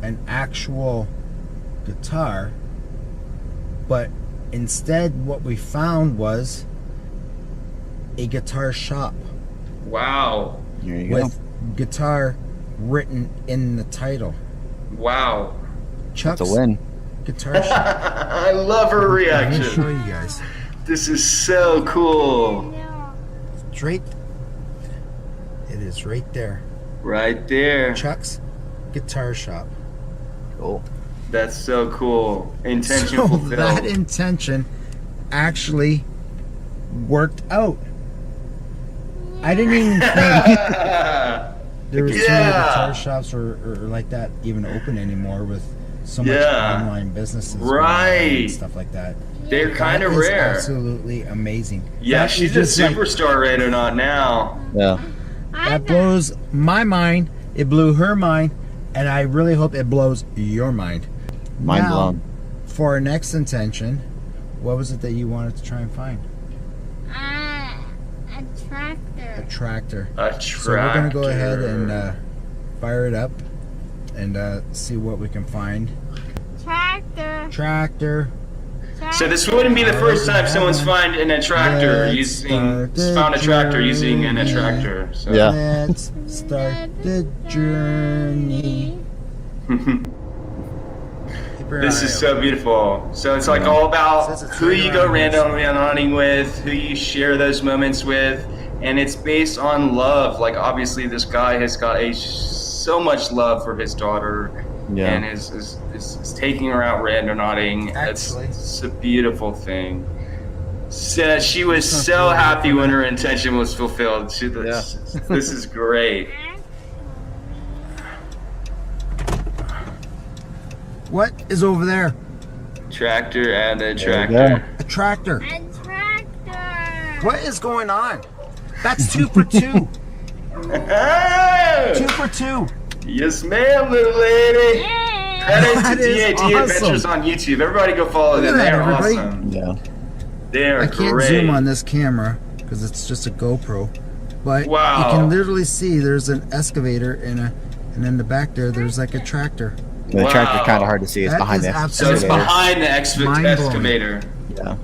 an actual guitar, but instead what we found was a guitar shop. Wow. There you with guitar written in the title. Wow. Chuck's That's a win. Guitar shop. I love her reaction. Let me show you guys. This is so cool. Straight. It is right there. Right there. Chuck's Guitar Shop. Cool. That's so cool. Intention So fulfilled. that intention actually worked out. I didn't even think there was too many guitar shops or like that even open anymore with so much online businesses and stuff like that. They're kind of rare. Absolutely amazing. Yeah, That she's is a just superstar Randonaut now. Yeah. That blows my mind. It blew her mind, and I really hope it blows your mind. Mind Now, blown. For our next intention, what was it that you wanted to try and find? A tractor. A tractor. A tractor. So we're gonna go ahead and fire it up and see what we can find. Tractor. Tractor. So this wouldn't be the first time someone's found a tractor using an attractor. So. Yeah. Let's start the journey. This is so beautiful. So it's like all about who you go randomnauting with, who you share those moments with, and it's based on love. Like obviously this guy has got so much love for his daughter. Yeah. And is taking her out randonauting. It's a beautiful thing. So she was so happy when her intention was fulfilled. This is great. What is over there? Tractor and a tractor. A tractor. A tractor. What is going on? That's 2 for 2. 2 for 2. Yes, ma'am, little lady. Yay. Credit That to is DAD awesome. Adventures on YouTube. Everybody go follow them. Look at They that, are everybody. awesome. Yeah. They are I can't great. zoom on this camera because it's just a GoPro, but Wow. you can literally see there's an excavator and in the back there's like a tractor. The tractor's kind of hard to see. It's That behind is the So excavator. it's behind the Mind-blowing. excavator. Yeah.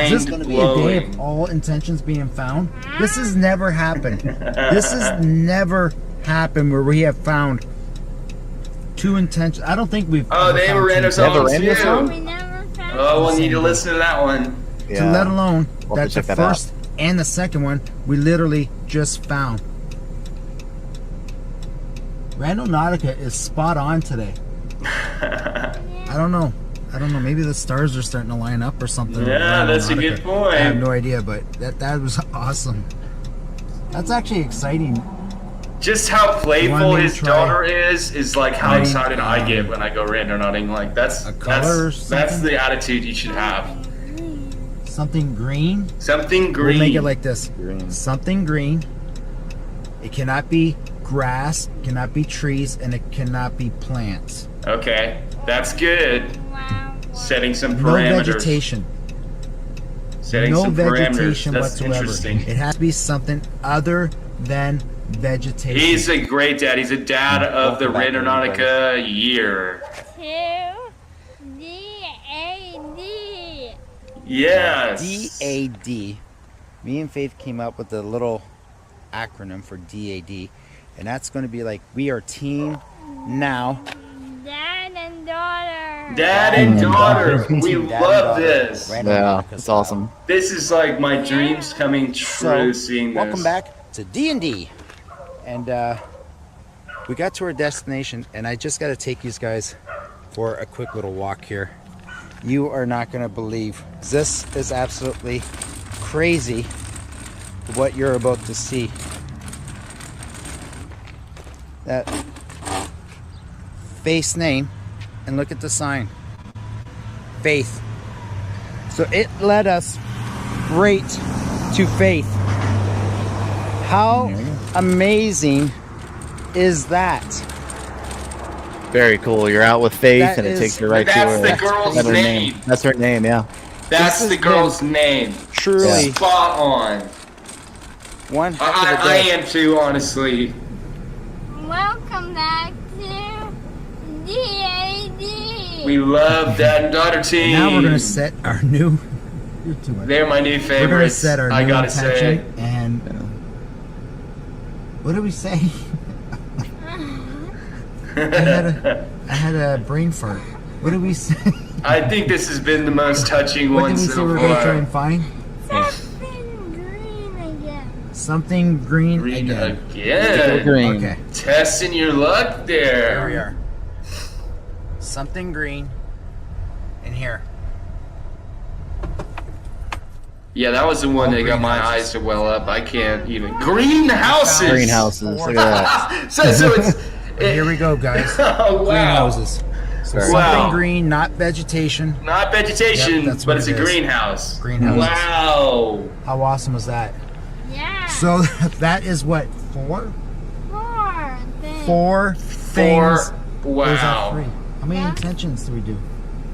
Is this going to be a day Mind-blowing. of all intentions being found? This has never happened. This has never happened where we have found 2 intentions. I don't think we've. Oh, ever they found were 2 random intentions. songs random song? We never found Oh, we'll need to listen to that one. To let alone We'll have that to the check that out. first And the second one, we literally just found. Randonautica is spot on today. I don't know. Maybe the stars are starting to line up or something. Yeah, that's a good point. I have no idea, but that was awesome. That's actually exciting. Just how playful his daughter is like how excited I get when I go randonauting. Like that's the attitude you should have. Something green. Something green. We'll make it like this. Green. Something green. It cannot be grass, it cannot be trees, and it cannot be plants. Okay, that's good. Setting some parameters. No vegetation. Setting no some vegetation parameters. That's whatsoever. interesting. It has to be something other than vegetation. He's a great dad. He's a dad of the Randonautica year. D-A-D. Yes. D-A-D. Me and Faith came up with a little acronym for D-A-D, and that's going to be like, we are team now. Dad and daughter. Dad and daughter. We love this. Yeah, it's awesome. This is like my dreams coming true, seeing this. Welcome back to D&D. And we got to our destination, and I just got to take you guys for a quick little walk here. You are not going to believe. This is absolutely crazy what you're about to see. That Faith's name, and look at the sign. Faith. So it led us right to Faith. How amazing is that? Very cool. You're out with Faith, That and it is- takes you right to her. That's the girl's That's her name. That's her name, yeah. That's the girl's name. Truly Spot on. one heck of a I day. am too, honestly. Welcome back to D-A-D. We love dad and daughter team. Now we're gonna set our new. They're my new We're gonna favorites. set our I new gotta say. intention, and what do we say? I had a brain fart. What did we say? I think this has been the most touching What one did we say so we're gonna try far. and find? Something green again. Something green, Green again. again. Green. Okay, Testing your luck there. here we are. Something green in here. Yeah, that was the one that got my eyes to well up. I can't even. Greenhouses. Greenhouses. Look at that. so it's. And here we go, guys. Oh, wow. Greenhouses. So something Wow. green, not vegetation. Not vegetation, Yep, that's but what it's it a is. greenhouse. Greenhouses. Wow. How awesome was that? Yeah. So that is what, four? Four things. Four things. Or is that Wow. three? How many Yeah. intentions did we do?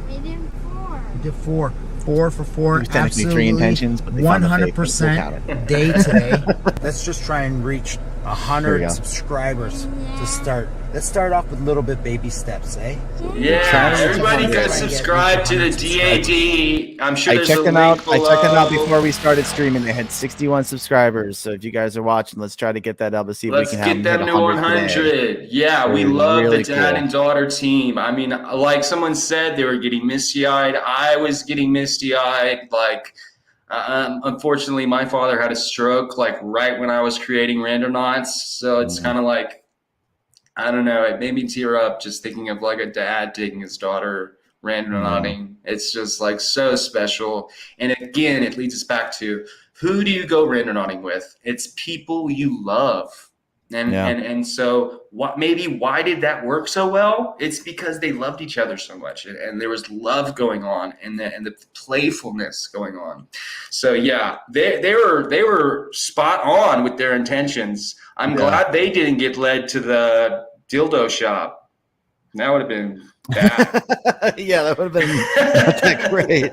We did four. We did four. 4 for 4. There's technically 3 intentions, but they found a fake one, so we'll count 100% day today. Let's just try and reach Here we 100 go. subscribers to start. Let's start off with little bit baby steps, eh? Yeah, everybody go Try and get subscribe to the 100 DAD. I'm sure I there's checked a them link out. I checked them out below. before we started streaming. They had 61 subscribers. So if you guys are watching, let's try to get that up and see if Let's we can have get them them hit to 100 today. 100. Yeah, we That'd be love really the dad cool. and daughter team. I mean, like someone said, they were getting misty-eyed. I was getting misty-eyed. Like, unfortunately, my father had a stroke like right when I was creating Randonauts. So it's kind of like, I don't know. It made me tear up just thinking of like a dad taking his daughter randonauting. It's just like so special. And again, it leads us back to, who do you go randonauting with? It's people you love. And so why did that work so well? It's because they loved each other so much, and there was love going on, and the playfulness going on. So yeah, they were spot on with their intentions. I'm glad they didn't get led to the dildo shop. That would have been bad. Yeah, that would have been not that great.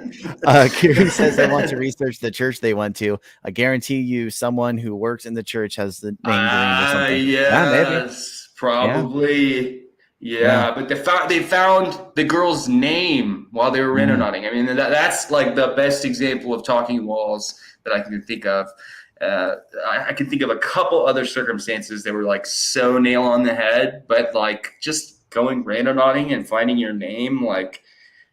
Kiri says they want to research the church they went to. I guarantee you someone who works in the church has the name Green or something. Yes, probably. Yeah, but they found the girl's name while they were randonauting. I mean, that's like the best example of talking walls that I can think of. I can think of a couple other circumstances that were like so nail on the head, but like just going randonauting and finding your name, like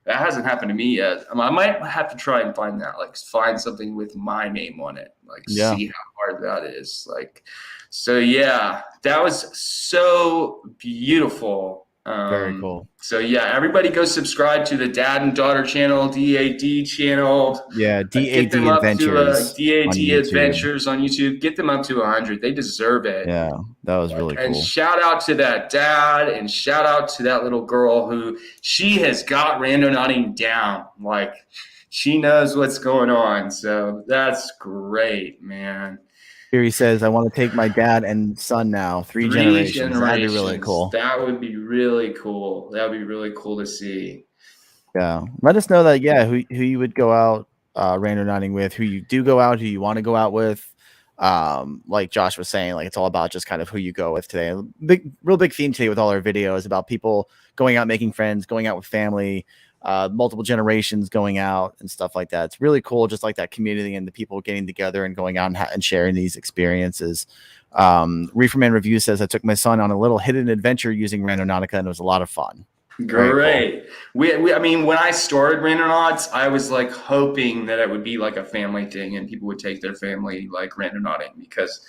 That hasn't happened to me yet. I might have to try and find that, like find something with my name on it, like see how hard that is. Like, so yeah, that was so beautiful. Very cool. So yeah, everybody go subscribe to the Dad and Daughter channel, DAD channel. Yeah, Get DAD them up Adventures. to on DAD YouTube. Adventures on YouTube. Get them up to 100. They deserve it. Yeah, that was really And cool. shout out to that dad, and shout out to that little girl who she has got randonauting down. Like, she knows what's going on. So that's great, man. Here he says, I want to take my dad and son now. Three generations. That'd be really cool. That would be really cool. That would be really cool to see. Yeah. Let us know that, who you would go out randonauting with, who you do go out, who you want to go out with. Like Josh was saying, like it's all about just kind of who you go with today. Real big theme today with all our videos about people going out, making friends, going out with family, multiple generations going out and stuff like that. It's really cool, just like that community and the people getting together and going out and sharing these experiences. Reeferman Review says, I took my son on a little hidden adventure using Randonautica, and it was a lot of fun. Great. Cool. I mean, when I started Randonauts, I was like hoping that it would be like a family thing and people would take their family like randonauting, because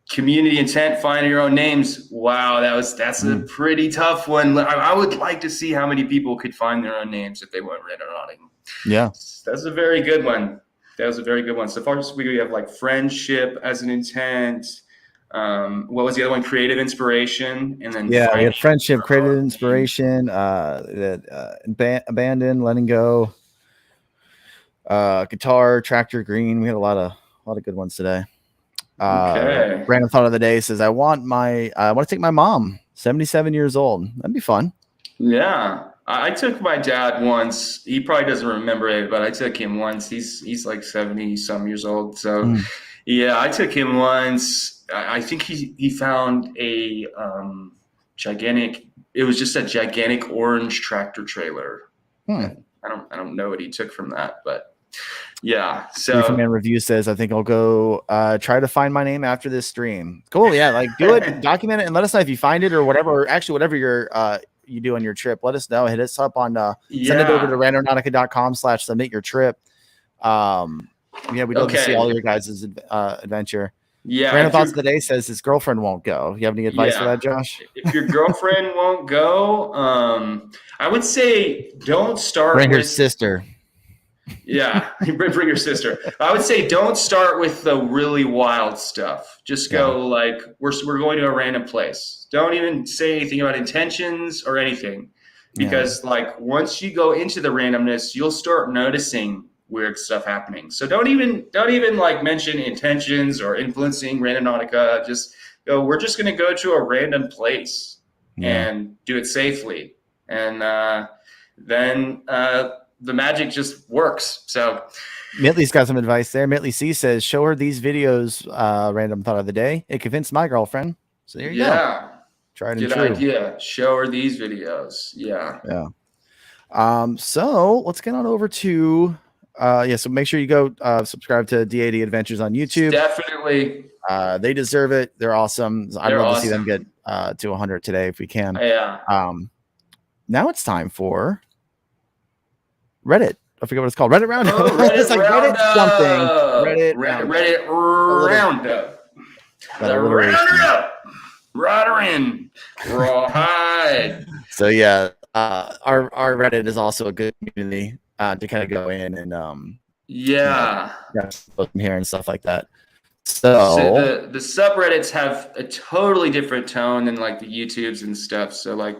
community intent, finding your own names. Wow, that's a pretty tough one. I would like to see how many people could find their own names if they went randonauting. Yeah, that's a very good one. That was a very good one. So far this week we have like friendship as an intent. What was the other one? Creative inspiration, and then we had friendship, creative inspiration, abandon, letting go, guitar, tractor, green. We had a lot of good ones today. Random thought of the day says, I want to take my mom, 77 years old. That'd be fun. Yeah. I took my dad once. He probably doesn't remember it, but I took him once. He's like 70 some years old. So yeah, I took him once. I think he found a gigantic, it was just a gigantic orange tractor trailer. I don't know what he took from that, but yeah. So Reeferman Review says, I think I'll go try to find my name after this stream. Cool. Yeah. Like do it, document it, and let us know if you find it or whatever, or actually whatever you do on your trip. Let us know. Hit us up on send it over to randonautica.com/submit your trip. We'd love to see all your guys' adventure. Yeah. Random thoughts of the day says his girlfriend won't go. You have any advice for that, Josh? If your girlfriend won't go, I would say don't start Bring her sister. Yeah, bring your sister. I would say don't start with the really wild stuff. Just go like we're going to a random place. Don't even say anything about intentions or anything, because like once you go into the randomness, you'll start noticing weird stuff happening. So don't even like mention intentions or influencing Randonautica. Just go, we're just going to go to a random place and do it safely. And then the magic just works. So Mitley's got some advice there. Mitley C says, show her these videos, random thought of the day. It convinced my girlfriend. So there you go. Tried and true. Good idea. Show her these videos. Yeah. So let's get on over to so make sure you go subscribe to DAD Adventures on YouTube. Definitely. They deserve it. They're awesome. I'd love to see them get to 100 today if we can. Yeah. Now it's time for Reddit. I forget what it's called. Reddit Roundup. It's like Reddit something. Reddit Roundup. The Roundup. Rider in rawhide. So yeah, our Reddit is also a good community to kind of go in and from here and stuff like that. So the subreddits have a totally different tone than like the YouTubes and stuff. So like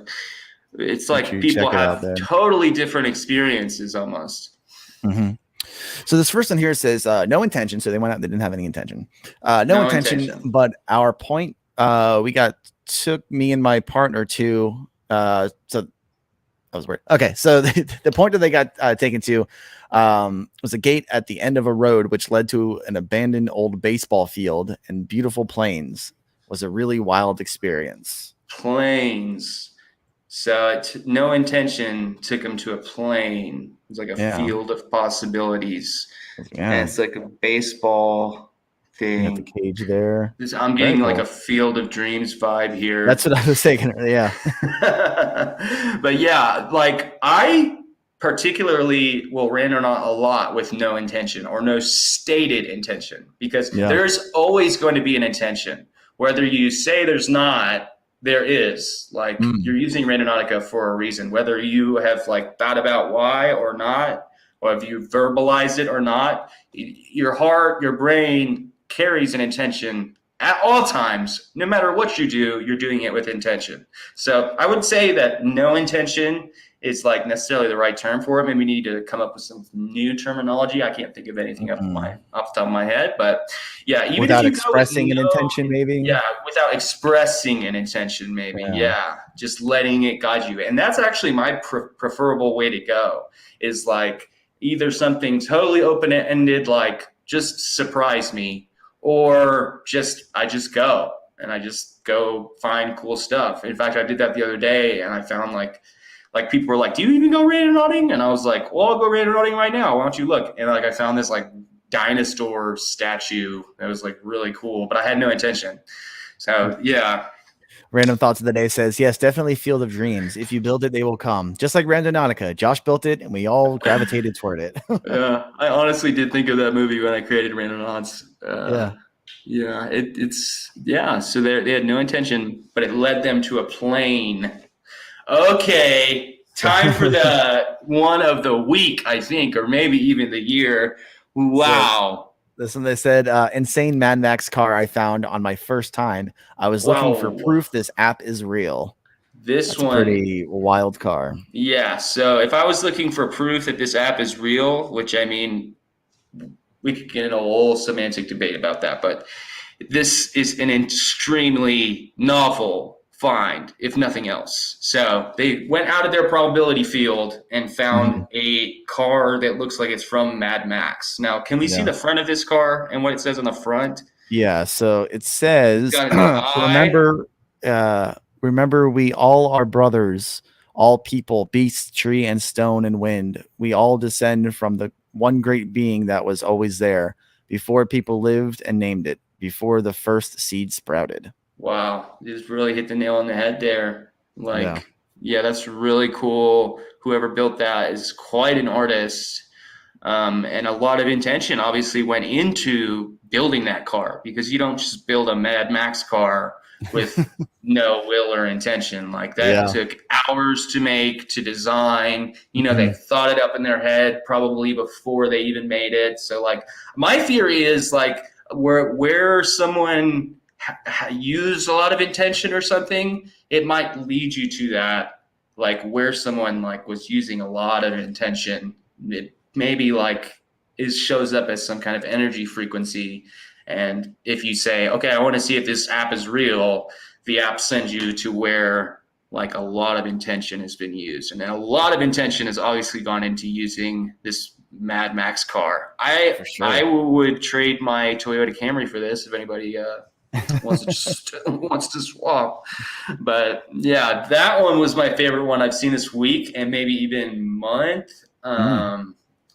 it's like people have totally different experiences almost. So this first one here says no intention. So they went out, they didn't have any intention. No intention, but our point took me and my partner to so that was weird. Okay, so the point that they got taken to was a gate at the end of a road which led to an abandoned old baseball field and beautiful plains. Was a really wild experience. Plains. So no intention took him to a plain. It was like a field of possibilities. And it's like a baseball You got the thing. cage there. I'm Very getting like cool. a Field of Dreams vibe here. That's what I was thinking. Yeah. But yeah, like I particularly will randonaut a lot with no intention or no stated intention, because there's always going to be an intention. Whether you say there's not, there is. Like you're using Randonautica for a reason, whether you have like thought about why or not, or if you verbalize it or not, your heart, your brain carries an intention at all times. No matter what you do, you're doing it with intention. So I would say that no intention is like necessarily the right term for it. Maybe we need to come up with some new terminology. I can't think of anything off the top of my head, but yeah, even without if you expressing an intention, maybe. Yeah, without expressing an intention, maybe. Yeah, just letting it guide you. And that's actually my preferable way to go. Is like either something totally open-ended, like just surprise me, or I just go and I just go find cool stuff. In fact, I did that the other day, and I found like people were like, "Do you even go randonauting?" And I was like, "Well, I'll go randonauting right now. Why don't you look?" And like I found this like dinosaur statue that was like really cool, but I had no intention. So yeah. Random Thoughts of the Day says, yes, definitely Field of Dreams. If you build it, they will come. Just like Randonautica. Josh built it, and we all gravitated toward it. Yeah, I honestly did think of that movie when I created Randonauts. So they had no intention, but it led them to a plane. Okay, time for the one of the week, I think, or maybe even the year. Wow. This one, they said, insane Mad Max car I found on my first time. I was looking for proof this app is real. That's one, a pretty wild car. Yeah, so if I was looking for proof that this app is real, which I mean, we could get in a whole semantic debate about that, but this is an extremely novel find, if nothing else. So they went out of their probability field and found a car that looks like it's from Mad Max. Now, can we see the front of this car and what it says on the front? Yeah, so it says, remember we all are brothers, all people, beast, tree, and stone and wind. We all descend from the one great being that was always there, before people lived and named it, before the first seed sprouted. Wow, you just really hit the nail on the head there. Like, yeah, that's really cool. Whoever built that is quite an artist. And a lot of intention obviously went into building that car, because you don't just build a Mad Max car with no will or intention. Like that took hours to make, to design. You know, they thought it up in their head probably before they even made it. So like my theory is like where someone use a lot of intention or something, it might lead you to that. Like where someone like was using a lot of intention, it maybe like shows up as some kind of energy frequency. And if you say, okay, I want to see if this app is real, the app sends you to where like a lot of intention has been used. And then a lot of intention has obviously gone into using this Mad Max car. I would trade my Toyota Camry for this if anybody wants to swap. But yeah, that one was my favorite one I've seen this week and maybe even month.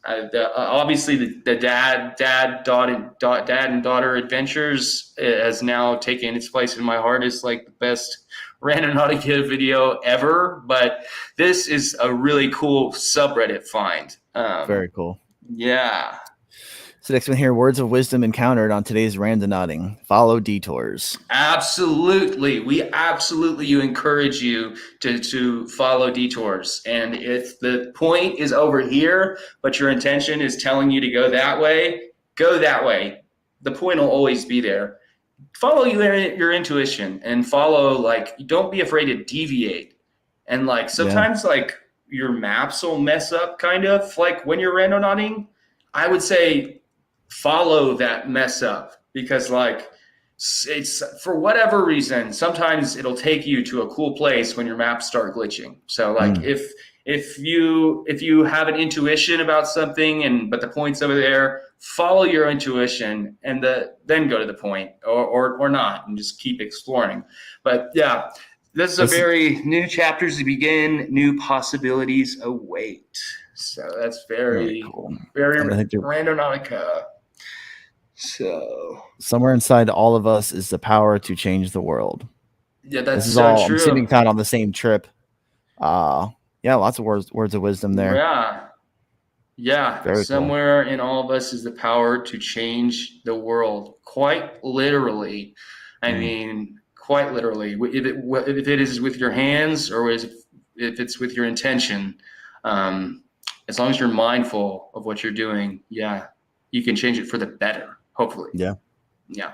Obviously the dad and daughter adventures has now taken its place in my heart as like the best Randonautica video ever. But this is a really cool subreddit find. Very cool. Yeah. So next one here, words of wisdom encountered on today's randonauting. Follow detours. Absolutely. We absolutely encourage you to follow detours. And if the point is over here, but your intention is telling you to go that way, go that way. The point will always be there. Follow your intuition and follow, like, don't be afraid to deviate. And like sometimes like your maps will mess up kind of like when you're randonauting. I would say follow that mess up, because like it's for whatever reason, sometimes it'll take you to a cool place when your maps start glitching. So like if you have an intuition about something but the point's over there, follow your intuition and then go to the point or not and just keep exploring. But yeah, this is a very new chapters to begin, new possibilities await. So that's very cool. Very Randonautica. So somewhere inside all of us is the power to change the world. yeah, that's This is so all. true. I'm sitting kind of on the same trip. Yeah, lots of words of wisdom there. Yeah. Very Somewhere in all of us is the power to change the world. Quite literally. I mean, quite literally. If it is with your hands or if it's with your intention, as long as you're mindful of what you're doing, you can change it for the better, hopefully. Yeah. Yeah.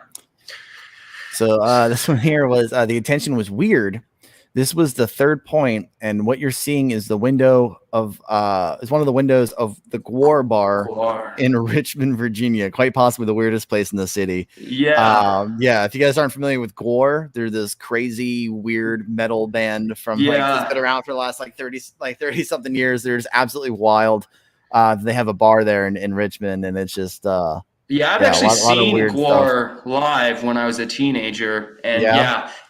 So this one here was the intention was weird. This was the third point, and what you're seeing is the window of is one of the windows of the Gwar Bar in Richmond, Virginia. Quite possibly the weirdest place in the city. Yeah. Yeah. If you guys aren't familiar with Gwar, they're this crazy, weird metal band from it's been around for the last 30 something years. They're just absolutely wild. They have a bar there in Richmond, and it's just I've actually seen Gwar live when I was a teenager, and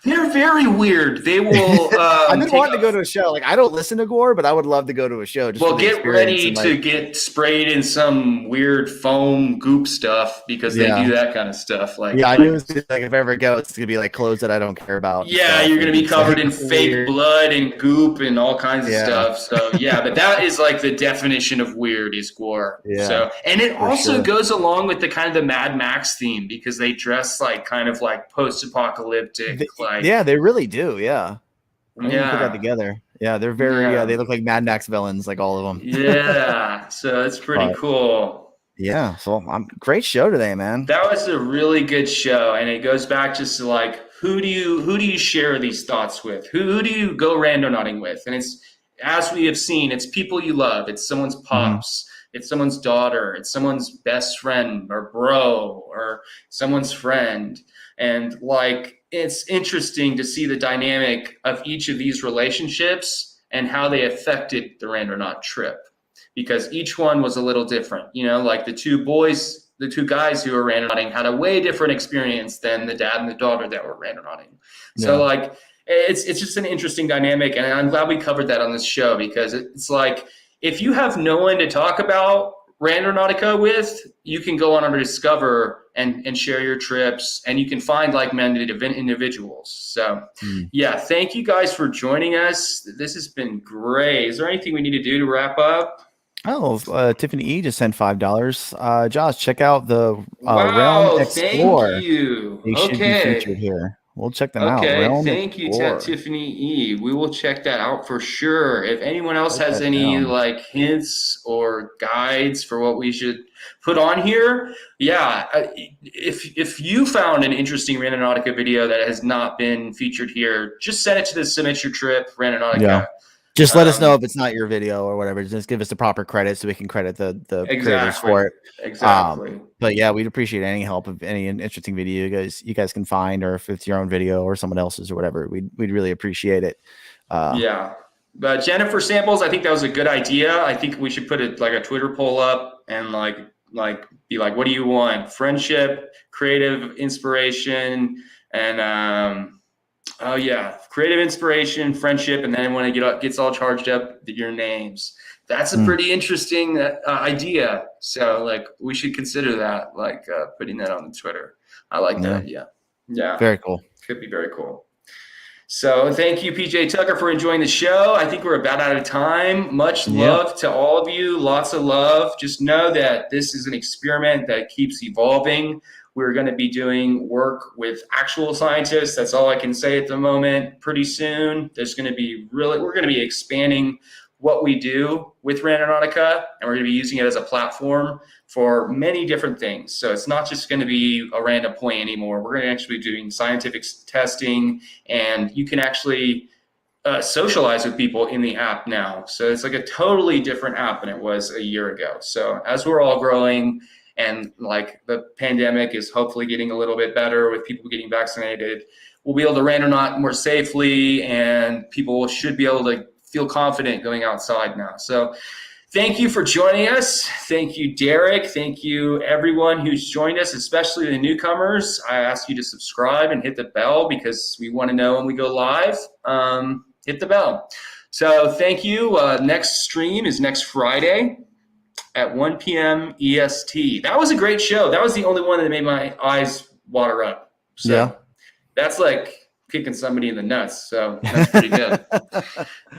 they're very weird. They will. I've been wanting to go to a show. Like, I don't listen to Gwar, but I would love to go to a show. Just get ready to get sprayed in some weird foam goop stuff because they do that kind of stuff. I knew if I ever go, it's gonna be like clothes that I don't care about. Yeah, you're gonna be covered in fake blood and goop and all kinds of stuff. So but that is like the definition of weird is Gwar. Yeah. So and it also goes along with the kind of the Mad Max theme because they dress like kind of like post-apocalyptic. They really do. Yeah. Put that together. Yeah, they're very. They look like Mad Max villains, like all of them. Yeah, so it's pretty cool. Yeah, so great show today, man. That was a really good show, and it goes back just to like who do you share these thoughts with? Who do you go randonauting with? And it's as we have seen, it's people you love. It's someone's pops. It's someone's daughter. It's someone's best friend or bro or someone's friend. And like, it's interesting to see the dynamic of each of these relationships and how they affected the Randonaut trip because each one was a little different. You know, like the two guys who were randonauting had a way different experience than the dad and the daughter that were randonauting. So like, it's just an interesting dynamic. And I'm glad we covered that on this show because it's like, if you have no one to talk about Randonautica with, you can go on under Discover and share your trips, and you can find like-minded individuals. So, thank you guys for joining us. This has been great. Is there anything we need to do to wrap up? Oh, Tiffany E just sent $5. Josh, check out the Realm Explore. Thank you. They should be featured here. We'll check them out. Okay, thank you, Tiffany E. We will check that out for sure. If anyone else has any like hints or guides for what we should put on here, if you found an interesting Randonautica video that has not been featured here, just send it to the Submit Your Trip Randonautica. Yeah. Just let us know if it's not your video or whatever. Just give us the proper credit so we can credit the creators for it. Exactly. But yeah, we'd appreciate any help of any interesting video you guys can find, or if it's your own video or someone else's or whatever. We'd really appreciate it. But Jennifer Samples, I think that was a good idea. I think we should put a Twitter poll up and like be like, what do you want? Friendship, creative inspiration, and creative inspiration, friendship, and then when it gets all charged up, your names. That's a pretty interesting idea. So like we should consider that, like putting that on the Twitter. I like that idea. Yeah. Very cool. Could be very cool. So thank you, PJ Tucker, for enjoying the show. I think we're about out of time. Much love to all of you. Lots of love. Just know that this is an experiment that keeps evolving. We're going to be doing work with actual scientists. That's all I can say at the moment. Pretty soon, we're going to be expanding what we do with Randonautica, and we're going to be using it as a platform for many different things. So it's not just going to be a random point anymore. We're going to actually be doing scientific testing, and you can actually socialize with people in the app now. So it's like a totally different app than it was a year ago. So as we're all growing, and like the pandemic is hopefully getting a little bit better with people getting vaccinated, we'll be able to randonaut more safely, and people should be able to feel confident going outside now. So thank you for joining us. Thank you, Derek. Thank you, everyone who's joined us, especially the newcomers. I ask you to subscribe and hit the bell because we want to know when we go live. Hit the bell. So thank you. Next stream is next Friday. at 1 p.m. EST. That was a great show. That was the only one that made my eyes water up. So Yeah. that's like kicking somebody in the nuts. So that's pretty good. So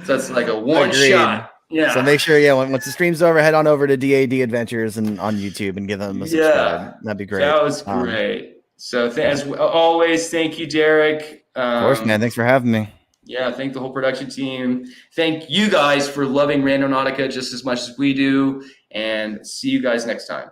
that's like a one Agreed. shot. Yeah. So make sure, once the stream's over, head on over to DAD Adventures and on YouTube and give them a subscribe. That'd be great. That was great. So as always, thank you, Derek. Of course, man. Thanks for having me. Yeah, thank the whole production team. Thank you guys for loving Randonautica just as much as we do. And see you guys next time.